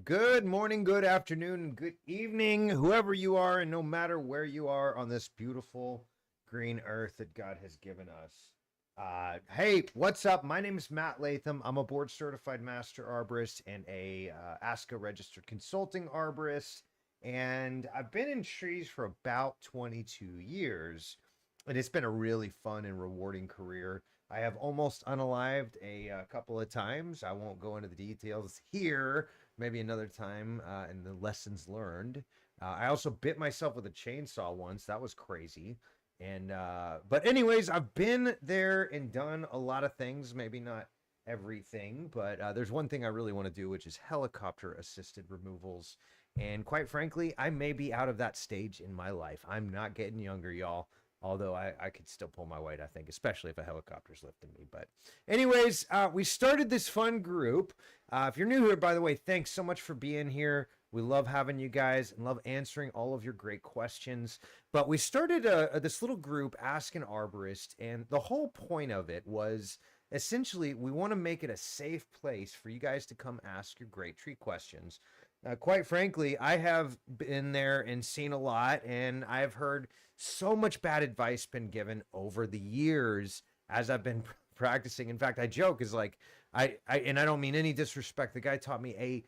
Good morning, good afternoon, and good evening, whoever you are, and no matter where you are on this beautiful green earth that God has given us. Hey, what's up? My name is Matt Latham. I'm a board certified master arborist and a ASCA registered consulting arborist. And I've been in trees for about 22 years. And it's been a really fun and rewarding career. I have almost unalived a couple of times. I won't go into the details here, maybe another time, and the lessons learned. I also bit myself with a chainsaw once. That was crazy. And but anyways, I've been there and done a lot of things, maybe not everything, but there's one thing I really want to do, which is helicopter assisted removals. And quite frankly, I may be out of that stage in my life. I'm not getting younger, y'all. Although I could still pull my weight, I think, especially if a helicopter's lifting me. But anyways, we started this fun group. If you're new here, by the way, thanks so much for being here. We love having you guys and love answering all of your great questions. But we started this little group, Ask an Arborist, and the whole point of it was essentially we want to make it a safe place for you guys to come ask your great tree questions. Quite frankly, I have been there and seen a lot, and I've heard so much bad advice been given over the years as I've been practicing. In fact, I joke is like and I don't mean any disrespect. The guy taught me a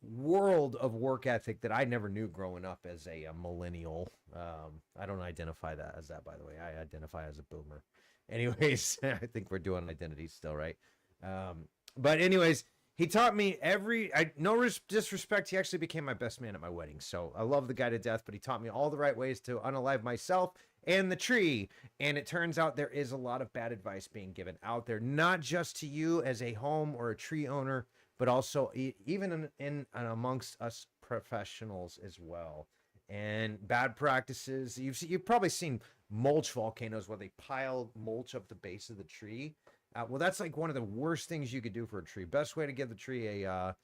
world of work ethic that I never knew growing up as a millennial. I don't identify that as that, by the way. I identify as a boomer. Anyways, I think we're doing identities still, right? But anyways, he taught me no disrespect. He actually became my best man at my wedding. So I love the guy to death, but he taught me all the right ways to unalive myself and the tree. And it turns out there is a lot of bad advice being given out there, not just to you as a home or a tree owner, but also even in amongst us professionals as well. And bad practices. You've probably seen mulch volcanoes where they pile mulch up the base of the tree. Well, that's like one of the worst things you could do for a tree. Best way to give the tree a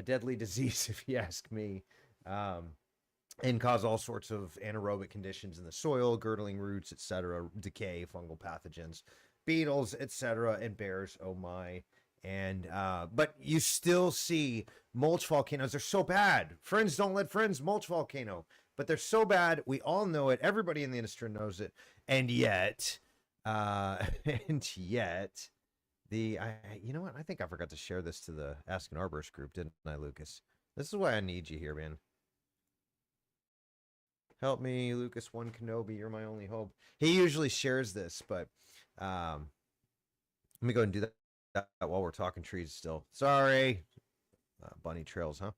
deadly disease, if you ask me, and cause all sorts of anaerobic conditions in the soil, girdling roots, etc., decay, fungal pathogens, beetles, etc., and bears. Oh my! And but you still see mulch volcanoes. They're so bad. Friends don't let friends mulch volcano, but they're so bad. We all know it. Everybody in the industry knows it, and yet, and yet. You know what? I think I forgot to share this to the Ask an Arborist group, didn't I, Lucas? This is why I need you here, man. Help me, Lucas One Kenobi. You're my only hope. He usually shares this, but let me go and do that while we're talking trees still. Sorry. Bunny trails, huh?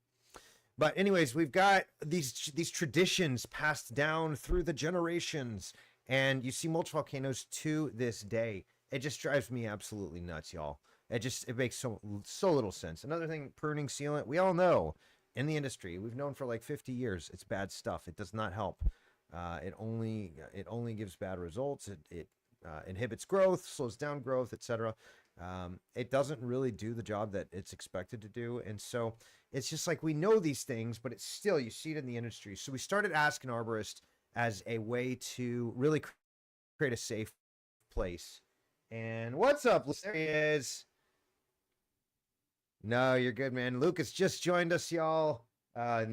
But anyways, we've got these traditions passed down through the generations, and you see mulch volcanoes to this day. It just drives me absolutely nuts, y'all. It makes so little sense. Another thing, pruning sealant, we all know in the industry, we've known for like 50 years, it's bad stuff. It does not help. It only gives bad results. It inhibits growth, slows down growth, etc. It doesn't really do the job that it's expected to do. And so it's just like we know these things, but it's still, you see it in the industry. So we started Ask an Arborist as a way to really create a safe place. And what's up? There he is. No, you're good, man. Lucas just joined us, y'all.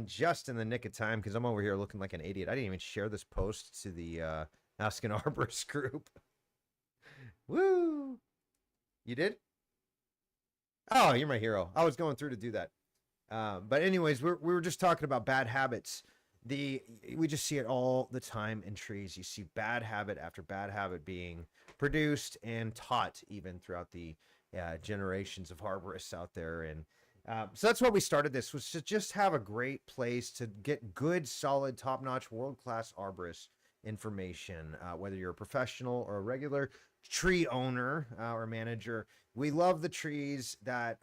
Just in the nick of time because I'm over here looking like an idiot. I didn't even share this post to the Ask an Arborist group. Woo! You did? Oh, you're my hero. I was going through to do that. But anyways, we were just talking about bad habits. We just see it all the time in trees. You see bad habit after bad habit being produced and taught even throughout the generations of arborists out there. And so that's why we started this, was to just have a great place to get good, solid, top-notch, world-class arborist information, whether you're a professional or a regular tree owner or manager. We love the trees that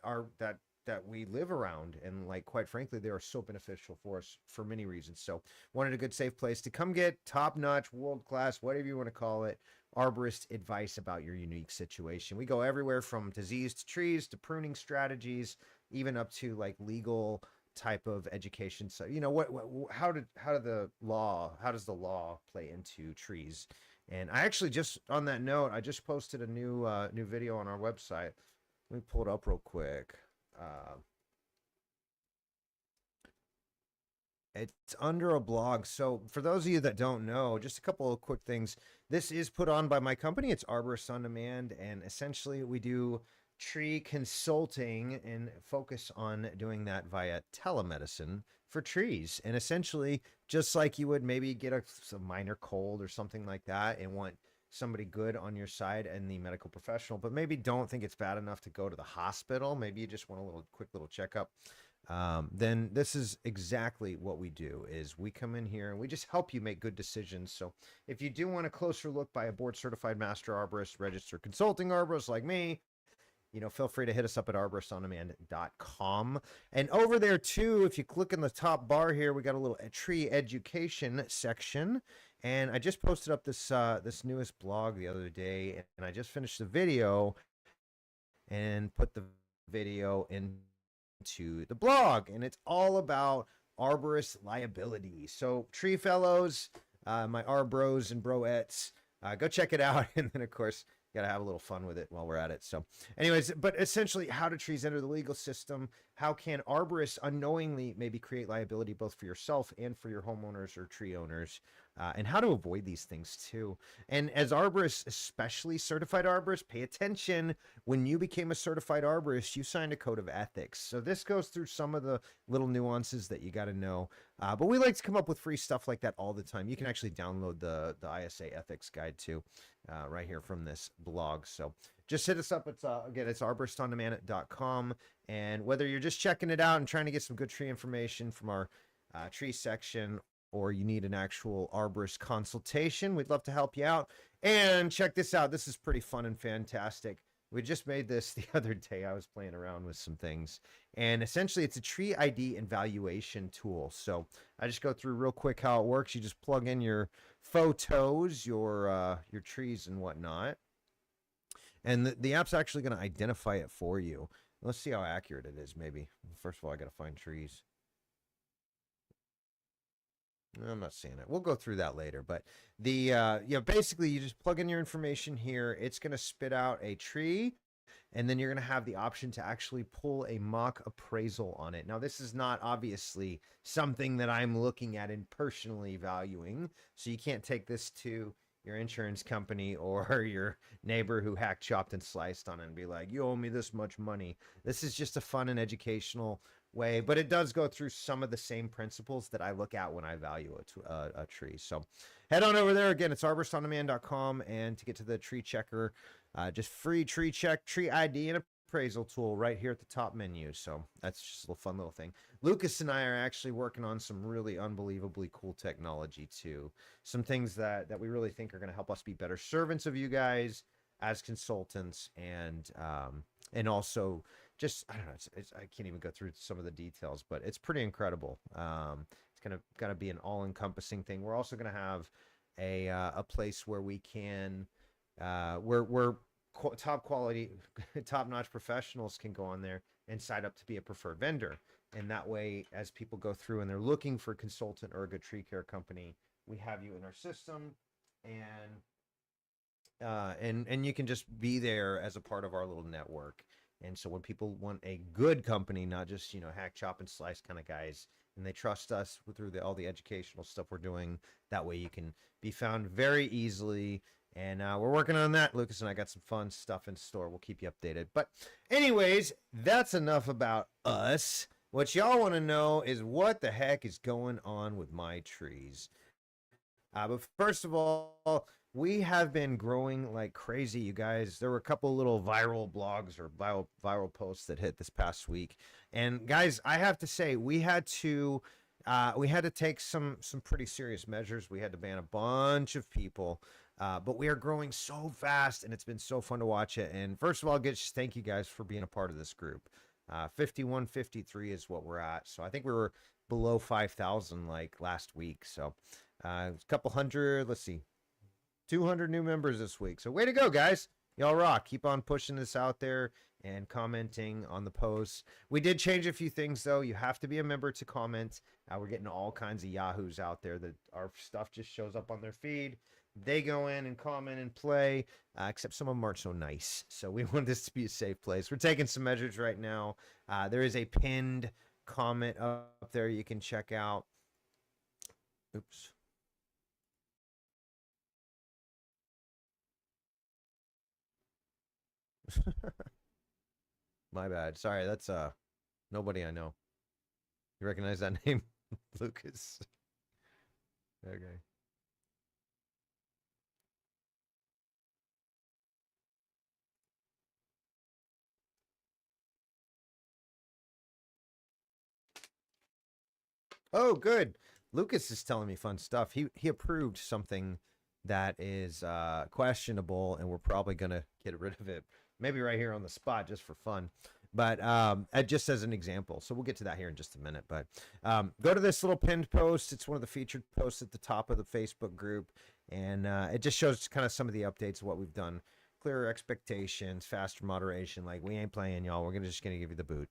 we live around, and like, quite frankly, they are so beneficial for us for many reasons. So wanted a good, safe place to come get top-notch, world-class, whatever you want to call it, arborist advice about your unique situation. We go everywhere from diseased trees to pruning strategies, even up to like legal type of education. So, you know, how does the law play into trees? And I actually, just on that note, I just posted a new video on our website. Let me pull it up real quick. It's under a blog. So for those of you that don't know, just a couple of quick things. This is put on by my company. It's Arborist on Demand, and essentially we do tree consulting and focus on doing that via telemedicine for trees. And essentially, just like you would maybe get a minor cold or something like that and want somebody good on your side and the medical professional, but maybe don't think it's bad enough to go to the hospital. Maybe you just want a little quick little checkup. Then this is exactly what we do is we come in here and we just help you make good decisions. So if you do want a closer look by a board certified master arborist, registered consulting arborist like me, feel free to hit us up at arboristondemand.com. And over there too, if you click in the top bar here, we got a little tree education section. And I just posted up this newest blog the other day, and I just finished the video and put the video into the blog, and it's all about arborist liability. So tree fellows, my arbros and broettes, go check it out. And then of course, gotta have a little fun with it while we're at it. So anyways, but essentially, how do trees enter the legal system? How can arborists unknowingly maybe create liability both for yourself and for your homeowners or tree owners? And how to avoid these things too. And as arborists, especially certified arborists, pay attention. When you became a certified arborist, you signed a code of ethics. So this goes through some of the little nuances that you got to know. But we like to come up with free stuff like that all the time. You can actually download the ISA ethics guide too, right here from this blog. So just hit us up. It's again, it's arboristondemand.com. And whether you're just checking it out and trying to get some good tree information from our tree section, or you need an actual arborist consultation, we'd love to help you out. And check this out. This is pretty fun and fantastic. We just made this the other day. I was playing around with some things. And essentially, it's a tree ID and valuation tool. So I just go through real quick how it works. You just plug in your photos, your trees and whatnot. And the app's actually going to identify it for you. Let's see how accurate it is, maybe. First of all, I got to find trees. I'm not seeing it. We'll go through that later. But basically you just plug in your information here. It's going to spit out a tree, and then you're going to have the option to actually pull a mock appraisal on it. Now, this is not obviously something that I'm looking at and personally valuing. So you can't take this to your insurance company or your neighbor who hacked, chopped, and sliced on it and be like, you owe me this much money. This is just a fun and educational way, but it does go through some of the same principles that I look at when I value a tree. So head on over there. Again, it's arboristondemand.com, and to get to the tree checker, just free tree check, tree ID, and appraisal tool right here at the top menu. So that's just a little fun little thing. Lucas and I are actually working on some really unbelievably cool technology too. Some things that we really think are going to help us be better servants of you guys as consultants, and also just, I don't know, I can't even go through some of the details, but it's pretty incredible. It's gonna be an all-encompassing thing. We're also gonna have a place where we can where top quality, top-notch professionals can go on there and sign up to be a preferred vendor. And that way, as people go through and they're looking for a consultant or a good tree care company, we have you in our system, and you can just be there as a part of our little network. And so when people want a good company, not just, hack, chop, and slice kind of guys, and they trust us through all the educational stuff we're doing, that way you can be found very easily. And we're working on that. Lucas and I got some fun stuff in store. We'll keep you updated. But anyways, that's enough about us. What y'all want to know is what the heck is going on with my trees. But first of all, we have been growing like crazy, you guys. There were a couple little viral blogs or viral posts that hit this past week. And guys, I have to say, we had to take some pretty serious measures. We had to ban a bunch of people. But we are growing so fast, and it's been so fun to watch it. And first of all, just thank you guys for being a part of this group. 5153 is what we're at. So I think we were below 5,000 like last week. So a couple hundred, let's see, 200 new members this week. So way to go, guys. Y'all rock. Keep on pushing this out there and commenting on the posts. We did change a few things, though. You have to be a member to comment. We're getting all kinds of yahoos out there that our stuff just shows up on their feed. They go in and comment and play, except some of them aren't so nice. So we want this to be a safe place. We're taking some measures right now. There is a pinned comment up there you can check out. Oops. My bad. Sorry, that's nobody I know. You recognize that name? Lucas. Okay. Oh, good. Lucas is telling me fun stuff. He approved something that is questionable, and we're probably gonna get rid of it. Maybe right here on the spot, just for fun. But just as an example, so we'll get to that here in just a minute. But go to this little pinned post. It's one of the featured posts at the top of the Facebook group, and it just shows kind of some of the updates of what we've done. Clearer expectations, faster moderation. Like, we ain't playing, y'all. We're just gonna give you the boot.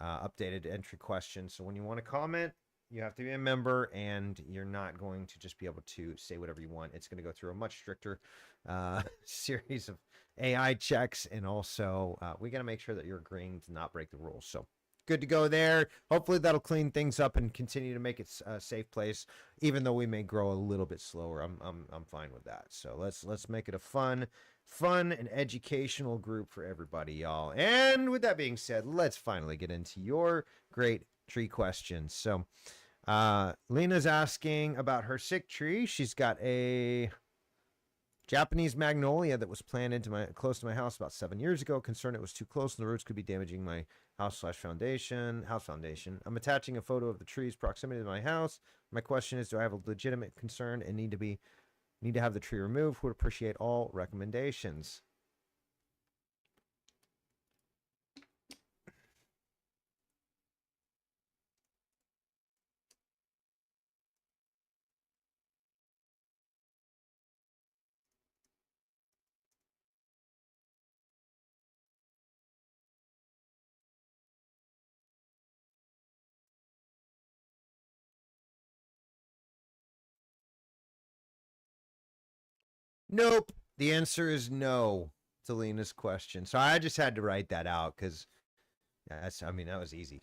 Updated entry questions. So when you want to comment, you have to be a member, and you're not going to just be able to say whatever you want. It's going to go through a much stricter series of AI checks, and also we got to make sure that you're agreeing to not break the rules. So good to go there. Hopefully that'll clean things up and continue to make it a safe place, even though we may grow a little bit slower. I'm fine with that. So let's make it a fun and educational group for everybody, y'all. And with that being said, let's finally get into your great tree questions. So Lena's asking about her sick tree. She's got a Japanese magnolia that was planted close to my house about 7 years ago. Concerned it was too close and the roots could be damaging my house foundation. I'm attaching a photo of the tree's proximity to my house. My question is, do I have a legitimate concern and need to have the tree removed? Would appreciate all recommendations. Nope. The answer is no to Lena's question. So I just had to write that out because that was easy.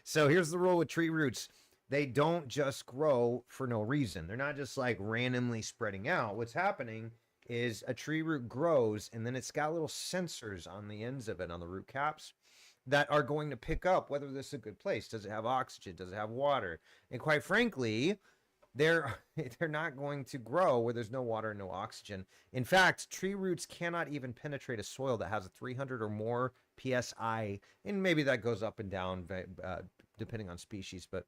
So here's the rule with tree roots. They don't just grow for no reason. They're not just like randomly spreading out. What's happening is a tree root grows, and then it's got little sensors on the ends of it, on the root caps, that are going to pick up whether this is a good place. Does it have oxygen? Does it have water? And quite frankly, they're not going to grow where there's no water and no oxygen. In fact, tree roots cannot even penetrate a soil that has a 300 or more psi, and maybe that goes up and down depending on species, but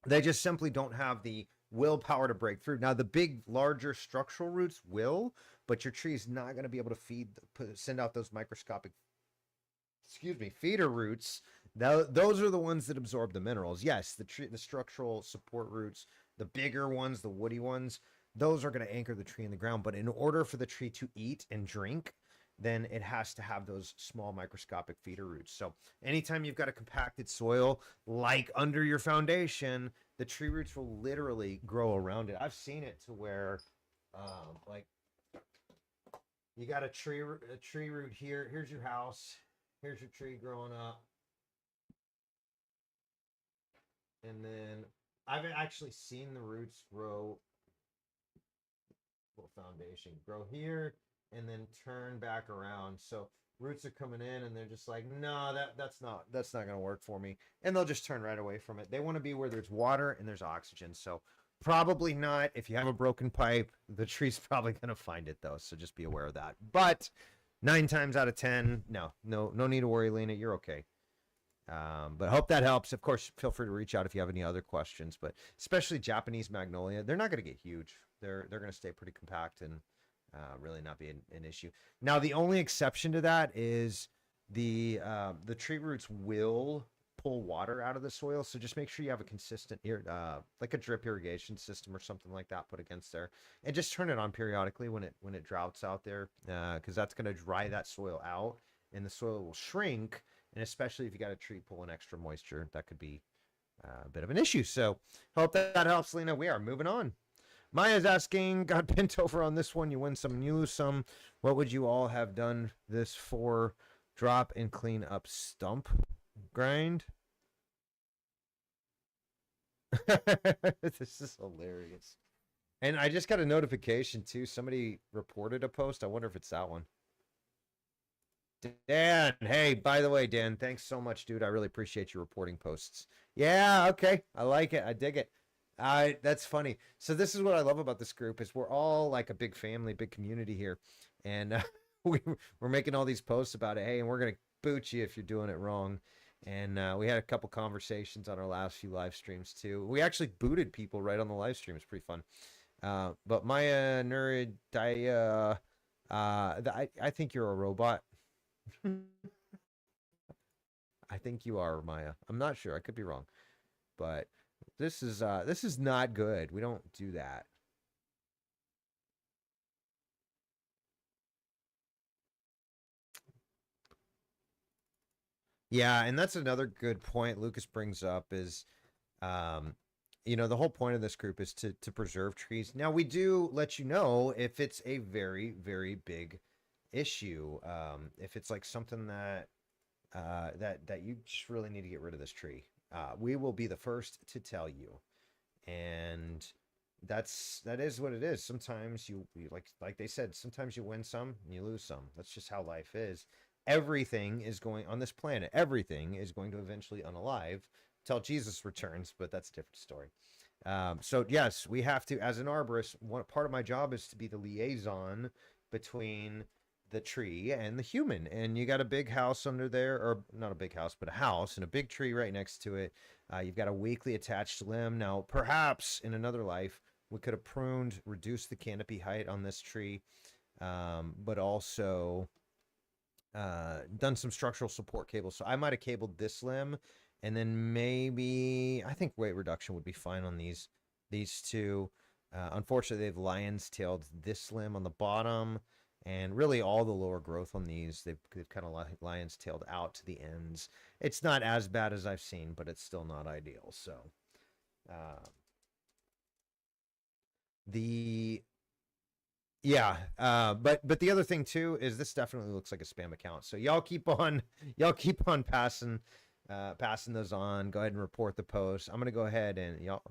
they just simply don't have the willpower to break through. Now, the big, larger structural roots will, but your tree is not going to be able to send out those microscopic, feeder roots. Those are the ones that absorb the minerals. Yes, the structural support roots, the bigger ones, the woody ones, those are going to anchor the tree in the ground. But in order for the tree to eat and drink, then it has to have those small microscopic feeder roots. So anytime you've got a compacted soil, like under your foundation, the tree roots will literally grow around it. I've seen it to where, like, you got a tree root here. Here's your house. Here's your tree growing up. And then I've actually seen the roots grow here and then turn back around. So roots are coming in and they're just like, no, that's not going to work for me. And they'll just turn right away from it. They want to be where there's water and there's oxygen. So probably not. If you have a broken pipe, the tree's probably going to find it though. So just be aware of that. But 9 times out of 10, no need to worry, Lena. You're okay. But I hope that helps. Of course, feel free to reach out if you have any other questions, but especially Japanese magnolia, they're not going to get huge. They're going to stay pretty compact and really not be an issue. Now, the only exception to that is the tree roots will pull water out of the soil. So just make sure you have a consistent like a drip irrigation system or something like that put against there, and just turn it on periodically when it droughts out there, because that's going to dry that soil out and the soil will shrink. And especially if you got a tree pulling extra moisture, that could be a bit of an issue. So hope that helps, Lena. We are moving on. Maya's asking, got bent over on this one. You win some, you lose some. What would you all have done this for? Drop and clean up stump grind? This is hilarious. And I just got a notification too. Somebody reported a post. I wonder if it's that one. Dan, hey, by the way, Dan, thanks so much, dude. I really appreciate you reporting posts. Yeah, okay. I like it. I dig it. That's funny. So this is what I love about this group is we're all like a big family, big community here. And we're making all these posts about it. Hey, and we're gonna boot you if you're doing it wrong. And we had a couple conversations on our last few live streams too. We actually booted people right on the live stream. It's pretty fun. But Maya Nerd, I think you're a robot. I think you are, Maya. I'm not sure. I could be wrong. But this is not good. We don't do that. Yeah, and that's another good point Lucas brings up is um the whole point of this group is to preserve trees. Now we do let you know if it's a very, very big issue. If it's like something that that you just really need to get rid of this tree. We will be the first to tell you. And that is what it is. Sometimes you like they said, sometimes you win some and you lose some. That's just how life is. Everything is going on this planet. Everything is going to eventually unalive till Jesus returns, but that's a different story. So yes, we have to, as an arborist, one part of my job is to be the liaison between the tree and the human. And you got a big house under there, or not a big house, but a house and a big tree right next to it. You've got a weakly attached limb. Now, perhaps in another life, we could have pruned, reduced the canopy height on this tree, but also done some structural support cables. So I might have cabled this limb, and then maybe I think weight reduction would be fine on these two. Unfortunately, they've lion's tailed this limb on the bottom, and really all the lower growth on these they've kind of lion's tailed out to the ends. It's not as bad as I've seen, but it's still not ideal. So uh, the yeah, but the other thing too is this definitely looks like a spam account. So y'all keep on passing those on. Go ahead and report the post. I'm gonna go ahead and y'all.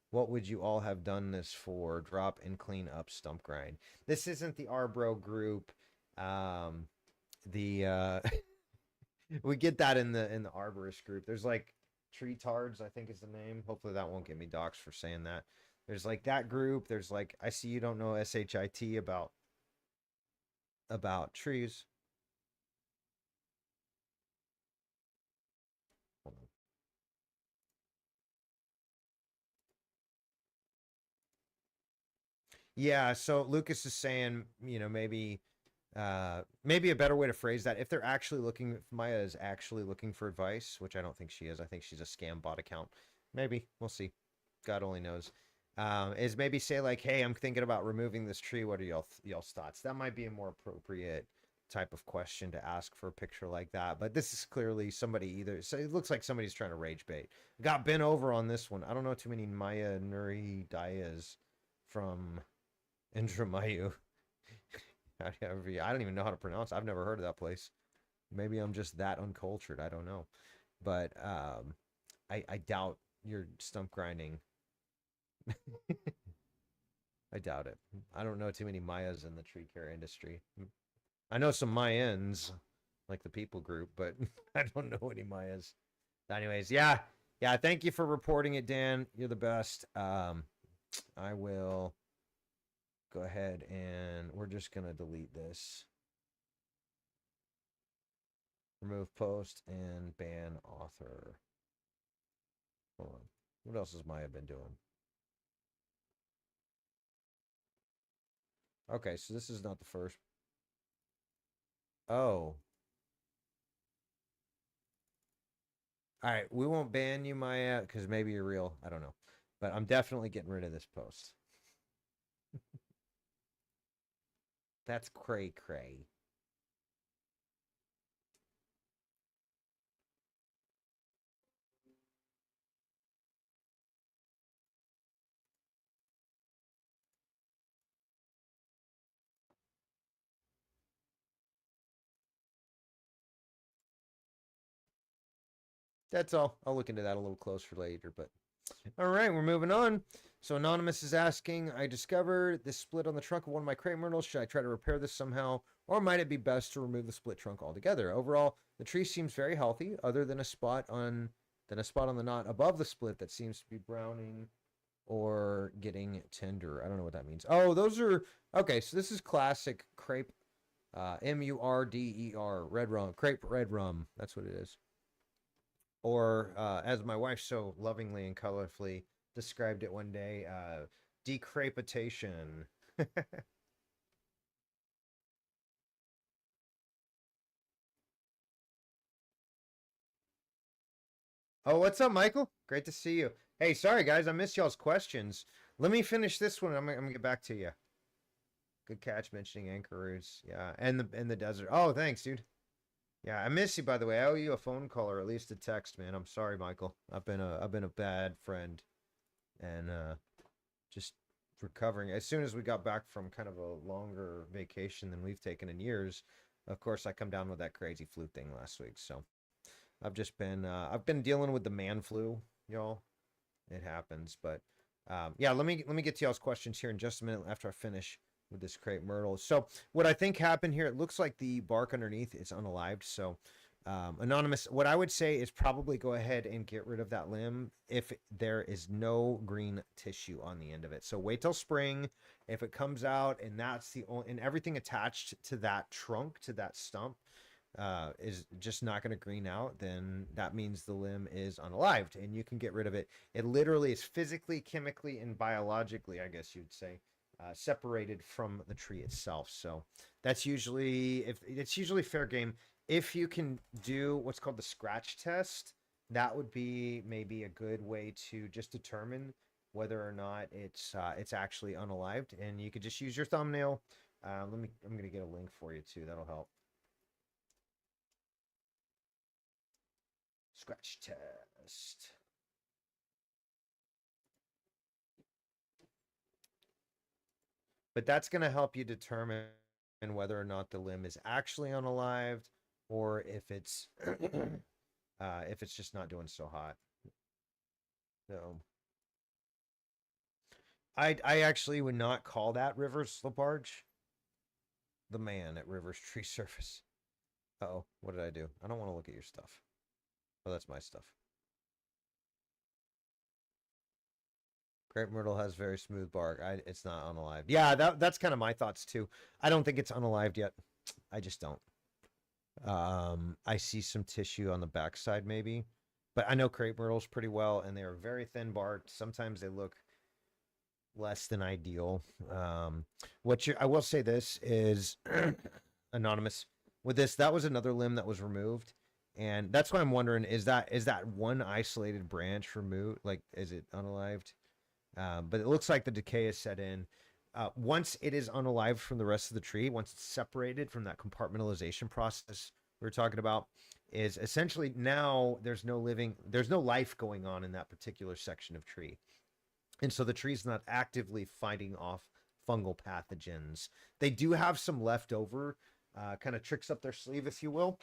What would you all have done this for? Drop and clean up stump grind. This isn't the Arbro group. The we get that in the Arborist group. There's like tree tards, I think is the name. Hopefully that won't get me doxxed for saying that. There's like that group. There's like I see you don't know SHIT about trees. Yeah, so Lucas is saying, maybe a better way to phrase that, if they're actually looking, if Maya is actually looking for advice, which I don't think she is. I think she's a scam bot account. Maybe we'll see. God only knows. Is maybe say like, "Hey, I'm thinking about removing this tree. What are y'all's thoughts?" That might be a more appropriate type of question to ask for a picture like that. But this is clearly somebody either. So it looks like somebody's trying to rage bait. Got bent over on this one. I don't know too many Maya Nuri Dias from Indramayu. I don't even know how to pronounce it. I've never heard of that place. Maybe I'm just that uncultured. I don't know. But I doubt you're stump grinding. I doubt it. I don't know too many Mayas in the tree care industry. I know some Mayans, like the people group, but I don't know any Mayas. Anyways, yeah. Yeah, thank you for reporting it, Dan. You're the best. I will go ahead and we're just going to delete this. Remove post and ban author. Hold on. What else has Maya been doing? Okay, so this is not the first. Oh. All right, we won't ban you, Maya, because maybe you're real. I don't know. But I'm definitely getting rid of this post. That's cray cray. That's all. I'll look into that a little closer later, but All right, we're moving on. So Anonymous is asking, I discovered this split on the trunk of one of my crepe myrtles. Should I try to repair this somehow, or might it be best to remove the split trunk altogether? Overall, the tree seems very healthy, other than a spot on the knot above the split that seems to be browning or getting tender. I don't know what that means. Oh, those are okay. So this is classic crepe, MURDER, red rum, crepe red rum. That's what it is. Or as my wife so lovingly and colorfully described it one day, decrepitation. Oh, what's up, Michael? Great to see you. Hey, sorry guys, I missed y'all's questions. Let me finish this one. I'm gonna get back to you. Good catch mentioning anchors. Yeah, and the desert. Oh, thanks, dude. Yeah, I miss you by the way. I owe you a phone call or at least a text, man. I'm sorry, Michael. I've been a bad friend and just recovering. As soon as we got back from kind of a longer vacation than we've taken in years, of course I come down with that crazy flu thing last week. So I've been dealing with the man flu, y'all. It happens, but yeah, let me get to y'all's questions here in just a minute after I finish with this crepe myrtle. So what I think happened here, it looks like the bark underneath is unalived. So Anonymous, what I would say is probably go ahead and get rid of that limb if there is no green tissue on the end of it. So wait till spring. If it comes out and that's the only, and everything attached to that trunk, to that stump, is just not going to green out, then that means the limb is unalived and you can get rid of it. It literally is physically, chemically, and biologically, I guess you'd say, separated from the tree itself. So that's usually, if it's usually fair game. If you can do what's called the scratch test, that would be maybe a good way to just determine whether or not it's actually unalived. And you could just use your thumbnail. I'm gonna get a link for you too. That'll help. Scratch test. But that's going to help you determine whether or not the limb is actually unalived or if it's just not doing so hot. So I actually would not call that Rivers Labarge. The man at Rivers Tree Service. Uh-oh, what did I do? I don't want to look at your stuff. Oh, that's my stuff. Crepe myrtle has very smooth bark. It's not unalived. Yeah, that's kind of my thoughts too. I don't think it's unalived yet. I just don't. I see some tissue on the backside maybe, but I know crepe myrtles pretty well, and they are very thin barked. Sometimes they look less than ideal. I will say this is Anonymous. With this, that was another limb that was removed. And that's why I'm wondering, is that one isolated branch removed? Like, is it unalived? But it looks like the decay is set in. Once it is unalived from the rest of the tree, once it's separated from that compartmentalization process we were talking about, is essentially now there's no life going on in that particular section of tree. And so the tree's not actively fighting off fungal pathogens. They do have some leftover kind of tricks up their sleeve, if you will,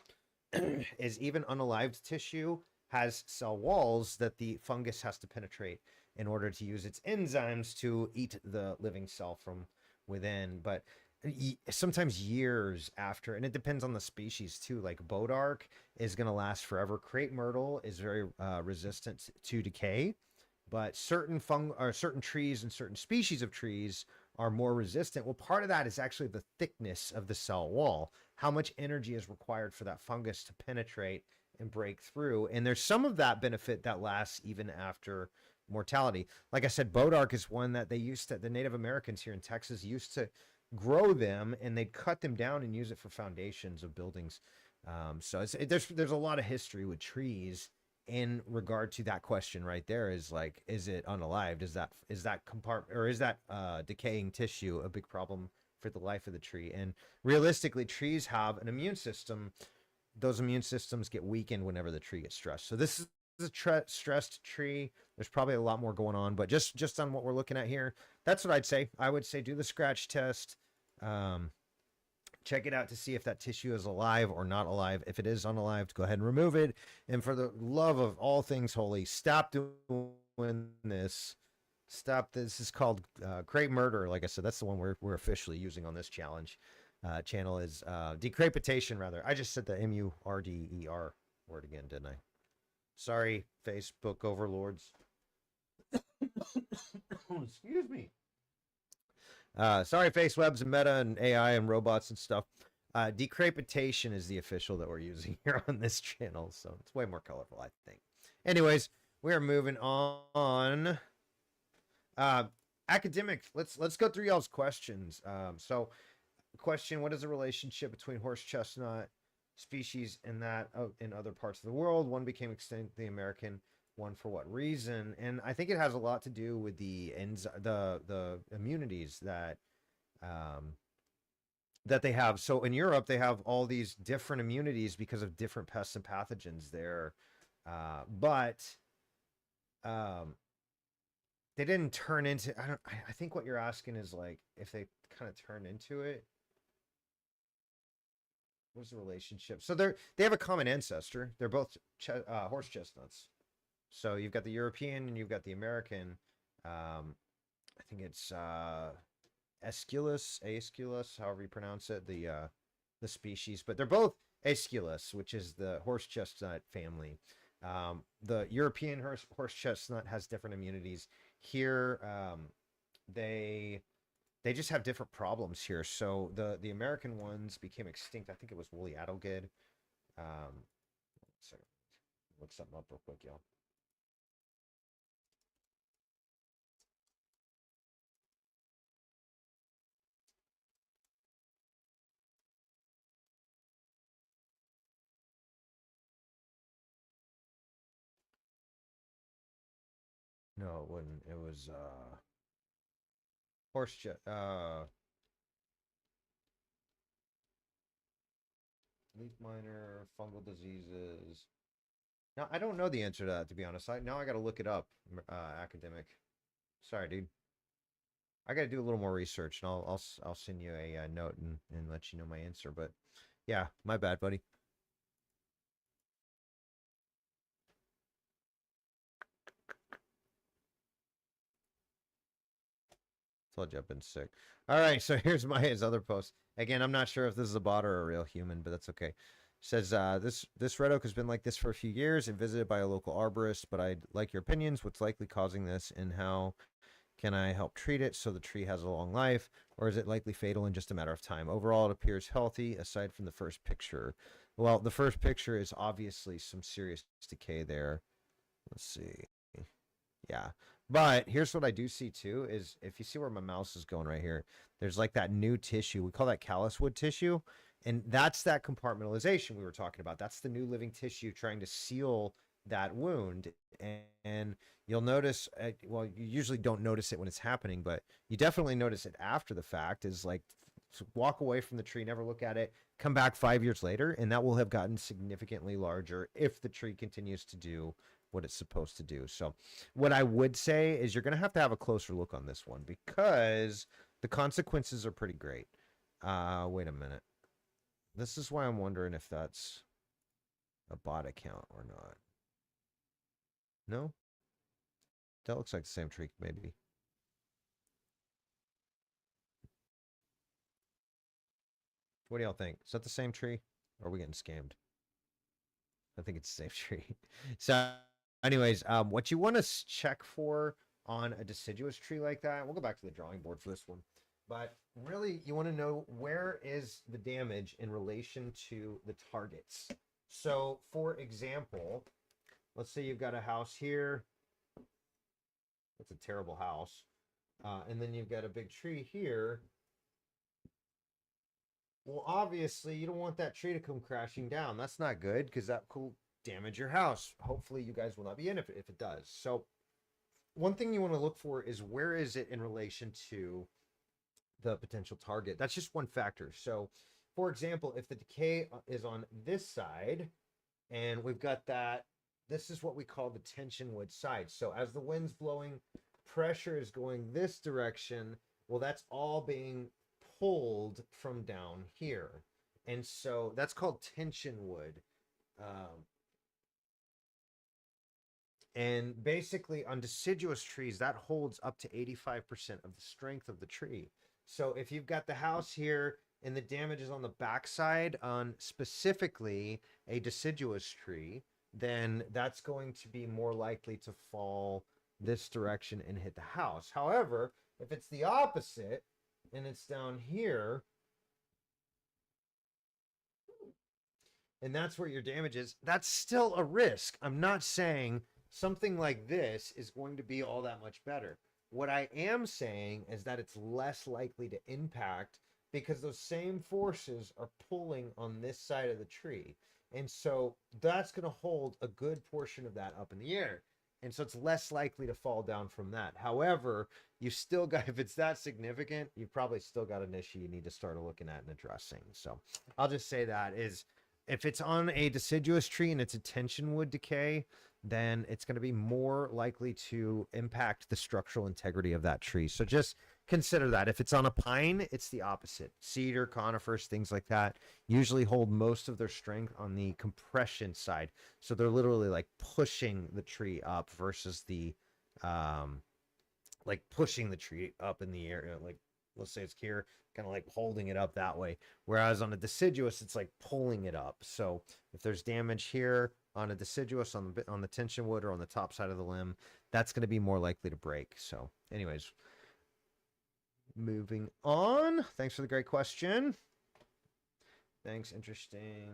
is even unalived tissue has cell walls that the fungus has to penetrate in order to use its enzymes to eat the living cell from within. But sometimes years after, and it depends on the species too. Like Bodark is going to last forever. Crepe myrtle is very resistant to decay, but certain certain trees and certain species of trees are more resistant. Well, part of that is actually the thickness of the cell wall. How much energy is required for that fungus to penetrate and break through? And there's some of that benefit that lasts even after mortality. Like I said, Bodark is one that the Native Americans here in Texas used to grow them, and they'd cut them down and use it for foundations of buildings. So there's a lot of history with trees in regard to that question right there. Is like, is it unalived? Is that compartment, or is that decaying tissue a big problem for the life of the tree? And realistically, trees have an immune system. Those immune systems get weakened whenever the tree gets stressed. So this is a stressed tree. There's probably a lot more going on, but just on what we're looking at here, that's what I'd say. I would say do the scratch test. Check it out to see if that tissue is alive or not alive. If it is unalived, go ahead and remove it. And for the love of all things holy, stop doing this. Stop. This is called Create Murder. Like I said, that's the one we're officially using on this challenge. Channel is decrepitation, rather. I just said the MURDER word again, didn't I? Sorry, Facebook overlords. Excuse me. Sorry, face webs and meta and AI and robots and stuff. Decrepitation is the official that we're using here on this channel, so it's way more colorful, I think. Anyways, we're moving on. Academic, let's go through y'all's questions. So question, what is the relationship between horse chestnut species and that in other parts of the world? One became extinct, the American one, for what reason? And I think it has a lot to do with the immunities that that they have. So in Europe, they have all these different immunities because of different pests and pathogens there. But they didn't turn into, I think what you're asking is like, if they kind of turn into it, what's the relationship? So they have a common ancestor. They're both horse chestnuts. So you've got the European and you've got the American. I think it's Aesculus, however you pronounce it, the species. But they're both Aesculus, which is the horse chestnut family. The European horse chestnut has different immunities. Here, they just have different problems here. So the American ones became extinct. I think it was woolly adelgid. So look something up real quick, y'all. No, it wasn't. It was horse leaf miner, fungal diseases. Now I don't know the answer to that, to be honest. Now I got to look it up. Academic. Sorry, dude. I got to do a little more research, and I'll send you a note and let you know my answer. But yeah, my bad, buddy. Told you I've been sick. All right, so here's his other post. Again, I'm not sure if this is a bot or a real human, but that's okay. It says this red oak has been like this for a few years and visited by a local arborist, but I'd like your opinions. What's likely causing this, and how can I help treat it so the tree has a long life, or is it likely fatal in just a matter of time? Overall, it appears healthy, aside from the first picture. Well, the first picture is obviously some serious decay there. Let's see. Yeah. But here's what I do see too is if you see where my mouse is going right here, there's like that new tissue. We call that callus wood tissue. And that's that compartmentalization we were talking about. That's the new living tissue trying to seal that wound. And you'll notice, well, you usually don't notice it when it's happening, but you definitely notice it after the fact, is like walk away from the tree, never look at it, come back 5 years later, and that will have gotten significantly larger if the tree continues to do what it's supposed to do. So what I would say is you're going to have a closer look on this one because the consequences are pretty great. Wait a minute. This is why I'm wondering if that's a bot account or not. No? That looks like the same tree, maybe. What do y'all think? Is that the same tree? Or are we getting scammed? I think it's the same tree. So anyways, what you want to check for on a deciduous tree like that, we'll go back to the drawing board for this one, but really you want to know where is the damage in relation to the targets. So for example, let's say you've got a house here. That's a terrible house. And then you've got a big tree here. Well, obviously, you don't want that tree to come crashing down. That's not good because that could damage your house. Hopefully, you guys will not be in if it does. So, one thing you want to look for is where is it in relation to the potential target. That's just one factor. So, for example, if the decay is on this side, and we've got that, this is what we call the tension wood side. So, as the wind's blowing, pressure is going this direction. Well, that's all being pulled from down here, and so that's called tension wood. And basically, on deciduous trees, that holds up to 85% of the strength of the tree. So if you've got the house here and the damage is on the backside on specifically a deciduous tree, then that's going to be more likely to fall this direction and hit the house. However, if it's the opposite and it's down here, and that's where your damage is, that's still a risk. I'm not saying something like this is going to be all that much better. What I am saying is that it's less likely to impact because those same forces are pulling on this side of the tree. And so that's going to hold a good portion of that up in the air. And so it's less likely to fall down from that. However, you still got, if it's that significant, you've probably still got an issue you need to start looking at and addressing. So I'll just say that is, if it's on a deciduous tree and it's a tension wood decay, then it's going to be more likely to impact the structural integrity of that tree. So just consider that. If it's on a pine, it's the opposite. Cedar, conifers, things like that usually hold most of their strength on the compression side. So they're literally like pushing the tree up versus the like pushing the tree up in the air. Like, let's say it's here, kind of like holding it up that way. Whereas on a deciduous, it's like pulling it up. So if there's damage here on a deciduous, on the tension wood or on the top side of the limb, that's going to be more likely to break. So anyways, moving on. Thanks for the great question. Thanks. Interesting.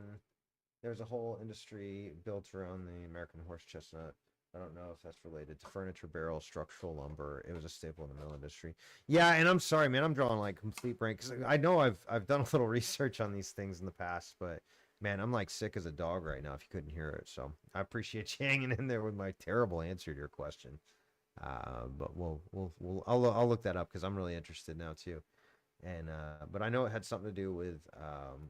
There's a whole industry built around the American horse chestnut. I don't know if that's related to furniture, barrel, structural lumber. It was a staple in the mill industry. Yeah, and I'm sorry, man. I'm drawing like complete brain because I know I've done a little research on these things in the past, but man, I'm like sick as a dog right now. If you couldn't hear it, so I appreciate you hanging in there with my terrible answer to your question. But I'll look that up because I'm really interested now too. And but I know it had something to do with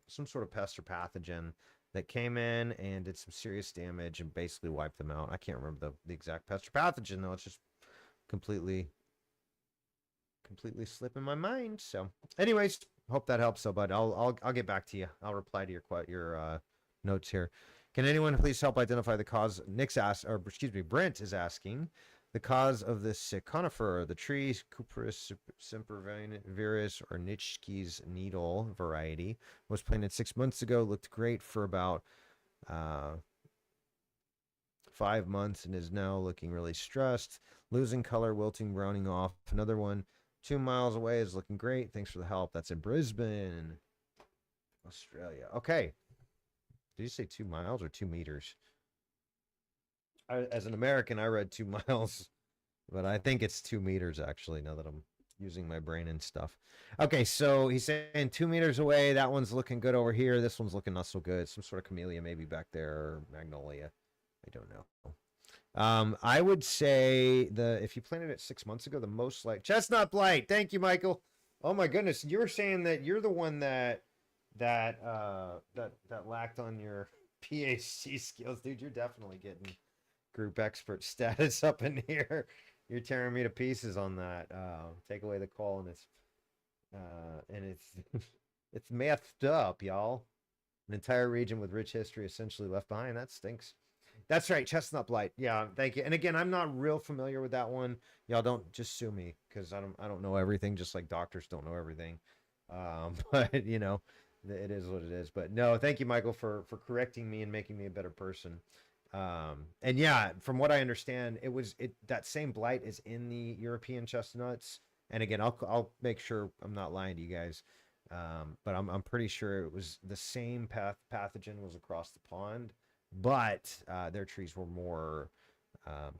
some sort of pest or pathogen that came in and did some serious damage and basically wiped them out. I can't remember the exact pest or pathogen though. It's just completely slipping my mind. So, anyways, hope that helps. So, but I'll get back to you. I'll reply to your notes here. Can anyone please help identify the cause? Nick's asked, or excuse me, Brent is asking the cause of this sick conifer. The tree Cuprous sempervirus or Nitschke's needle variety was planted 6 months ago. Looked great for about 5 months and is now looking really stressed, losing color, wilting, browning off. Another one 2 miles away is looking great. Thanks for the help. That's in Brisbane, Australia. Okay. Did you say 2 miles or 2 meters? As an American, I read 2 miles, but I think it's 2 meters actually, now that I'm using my brain and stuff. Okay, so he's saying 2 meters away. That one's looking good over here. This one's looking not so good. Some sort of camellia maybe back there, or magnolia. I don't know. I would say if you planted it 6 months ago, the most like chestnut blight. Thank you, Michael. Oh my goodness, you were saying that you're the one that lacked on your PhD skills, dude. You're definitely getting group expert status up in here. You're tearing me to pieces on that. Take away the call, and it's it's mathed up, y'all. An entire region with rich history essentially left behind. That stinks. That's right, chestnut blight. Yeah, thank you. And again, I'm not real familiar with that one. Y'all don't just sue me because I don't know everything, just like doctors don't know everything. But you know, it is what it is. But no, thank you, Michael, for correcting me and making me a better person. And yeah, from what I understand, that same blight is in the European chestnuts. And again, I'll make sure I'm not lying to you guys. But I'm pretty sure it was the same pathogen was across the pond, but their trees were more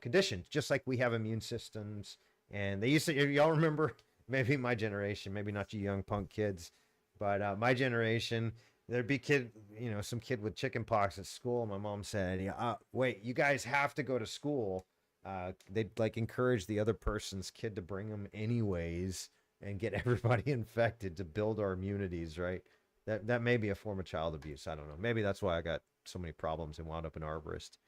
conditioned, just like we have immune systems. And they used to, y'all remember, maybe my generation, maybe not you young punk kids, but my generation, there'd be some kid with chicken pox at school. And my mom said, wait, you guys have to go to school. They'd like encourage the other person's kid to bring them anyways and get everybody infected to build our immunities, right? That may be a form of child abuse. I don't know. Maybe that's why I got so many problems and wound up an arborist.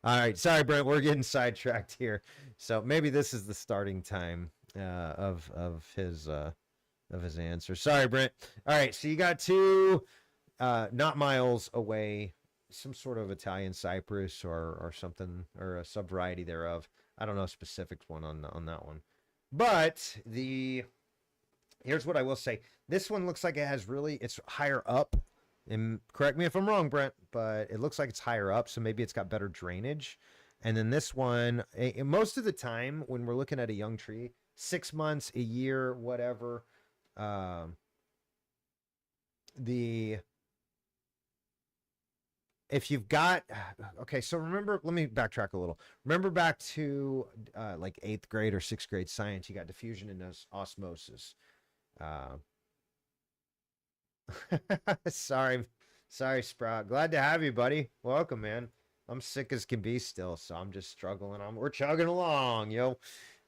All right. Sorry, Brent. We're getting sidetracked here. So maybe this is the starting time of his answer. Sorry, Brent. All right. So you got two not miles away some sort of Italian cypress or something, or a sub variety thereof. I don't know a specific one on that one. But here's what I will say. This one looks like it has it's higher up. And correct me if I'm wrong, Brent, but it looks like it's higher up, so maybe it's got better drainage. And then this one, most of the time when we're looking at a young tree, 6 months, a year, whatever, if you've got, okay, so remember, let me backtrack a little. Remember back to like 8th grade or 6th grade science, you got diffusion and osmosis. Sorry, Sprout. Glad to have you, buddy. Welcome, man. I'm sick as can be still, so I'm just struggling. We're chugging along, yo.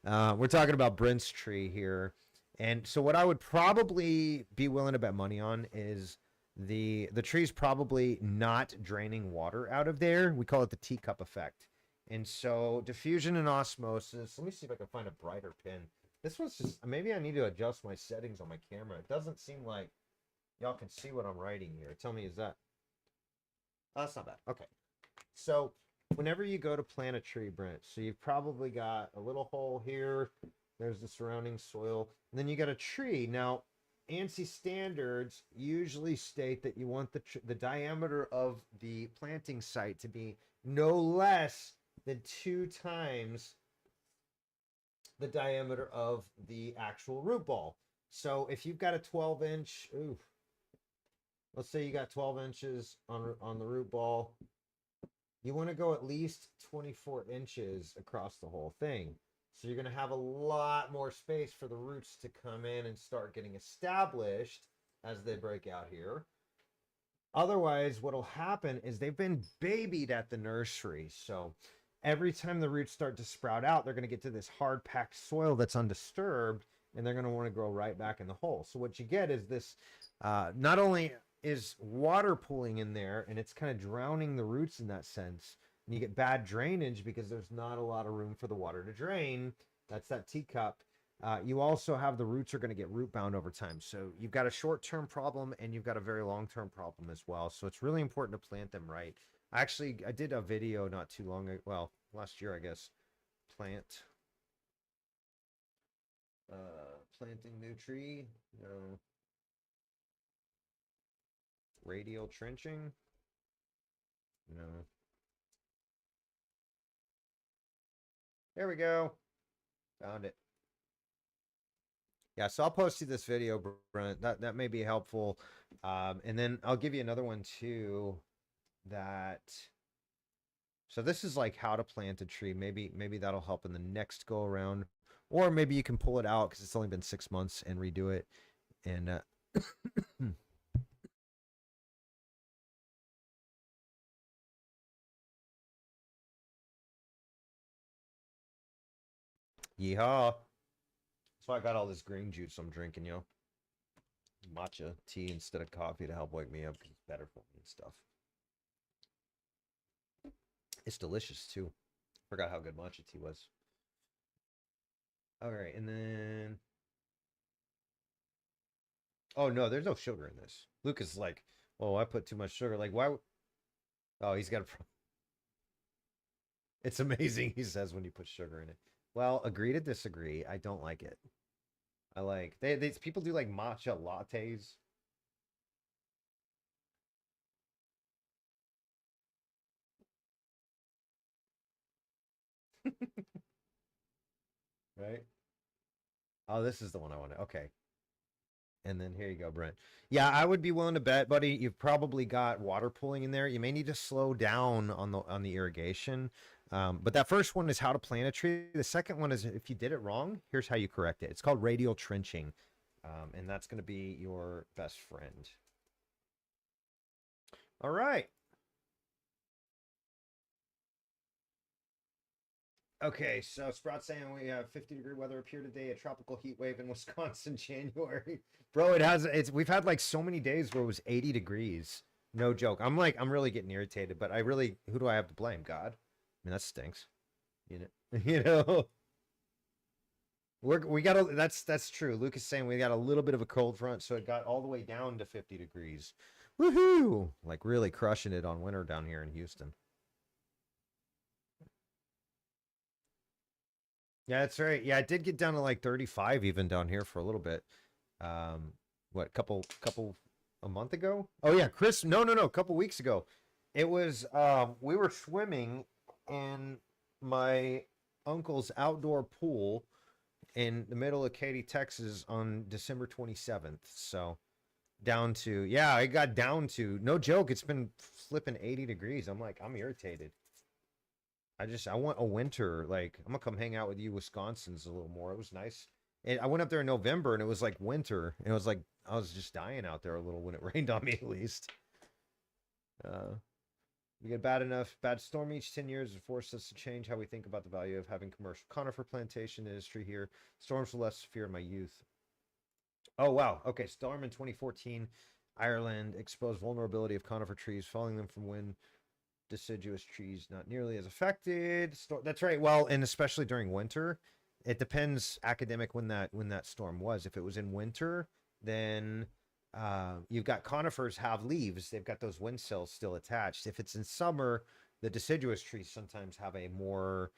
We're talking about Brent's tree here. And so what I would probably be willing to bet money on is the tree's probably not draining water out of there. We call it the teacup effect. And so diffusion and osmosis. Let me see if I can find a brighter pin. This one's just, maybe I need to adjust my settings on my camera. It doesn't seem like y'all can see what I'm writing here. Tell me, is that? Oh, that's not bad. Okay. So whenever you go to plant a tree, Brent, so you've probably got a little hole here. There's the surrounding soil. And then you got a tree. Now, ANSI standards usually state that you want the diameter of the planting site to be no less than 2 times the diameter of the actual root ball. So if you've got a 12-inch, let's say you got 12 inches on the root ball, you want to go at least 24 inches across the whole thing. So you're going to have a lot more space for the roots to come in and start getting established as they break out here. Otherwise, what'll happen is they've been babied at the nursery. So every time the roots start to sprout out, they're going to get to this hard packed soil that's undisturbed, and they're going to want to grow right back in the hole. So what you get is this, not only is water pooling in there and it's kind of drowning the roots in that sense, and you get bad drainage because there's not a lot of room for the water to drain. That's that teacup. You also have the roots are going to get root bound over time. So you've got a short-term problem and you've got a very long-term problem as well. So it's really important to plant them right. Actually, I did a video not too long ago, well, last year, I guess. Planting new tree. Radial trenching. No. There we go. Found it. Yeah, so I'll post you this video, Brent. That may be helpful. And then I'll give you another one too. So this is like how to plant a tree. Maybe that'll help in the next go around, or maybe you can pull it out because it's only been 6 months and redo it. And yeehaw. That's why I got all this green juice I'm drinking, yo. Matcha tea instead of coffee to help wake me up because it's better for me and stuff. It's delicious too. Forgot how good matcha tea was. All right, and then oh no, there's no sugar in this. Lucas is like, oh, I put too much sugar. Like, why? Oh, he's got a problem. It's amazing, he says, when you put sugar in it. Well, agree to disagree. I don't like it. I like these people do like matcha lattes. Right? Oh, this is the one I wanted. Okay. And then here you go, Brent. Yeah, I would be willing to bet, buddy, you've probably got water pooling in there. You may need to slow down on the irrigation. But that first one is how to plant a tree. The second one is if you did it wrong, here's how you correct it. It's called radial trenching. And that's going to be your best friend. All right. Okay, so Sprout saying we have 50-degree weather up here today, a tropical heat wave in Wisconsin, January. Bro, we've had like so many days where it was 80 degrees. No joke. I'm really getting irritated, but who do I have to blame? God. I mean, that stinks. You know. That's true. Luke is saying we got a little bit of a cold front, so it got all the way down to 50 degrees. Woohoo! Like really crushing it on winter down here in Houston. Yeah, that's right. Yeah, it did get down to like 35 even down here for a little bit. What, couple a month ago? Oh yeah, Chris, no, a couple weeks ago. It was we were swimming in my uncle's outdoor pool in the middle of Katy, Texas on December 27th. So down to, yeah, it got down to, no joke, it's been flipping 80 degrees. I'm like, I'm irritated. I want a winter. Like, I'm gonna come hang out with you, Wisconsin's a little more. It was nice. And I went up there in November and it was like winter. And it was like I was just dying out there a little when it rained on me at least. Uh, we get bad storm each 10 years has forced us to change how we think about the value of having commercial conifer plantation industry here. Storms were less severe in my youth. Oh wow. Okay, storm in 2014, Ireland exposed vulnerability of conifer trees, falling them from wind. Deciduous trees not nearly as affected. That's right. Well, and especially during winter, it depends academic when that storm was. If it was in winter, then you've got conifers have leaves. They've got those wind cells still attached. If it's in summer, the deciduous trees sometimes have a more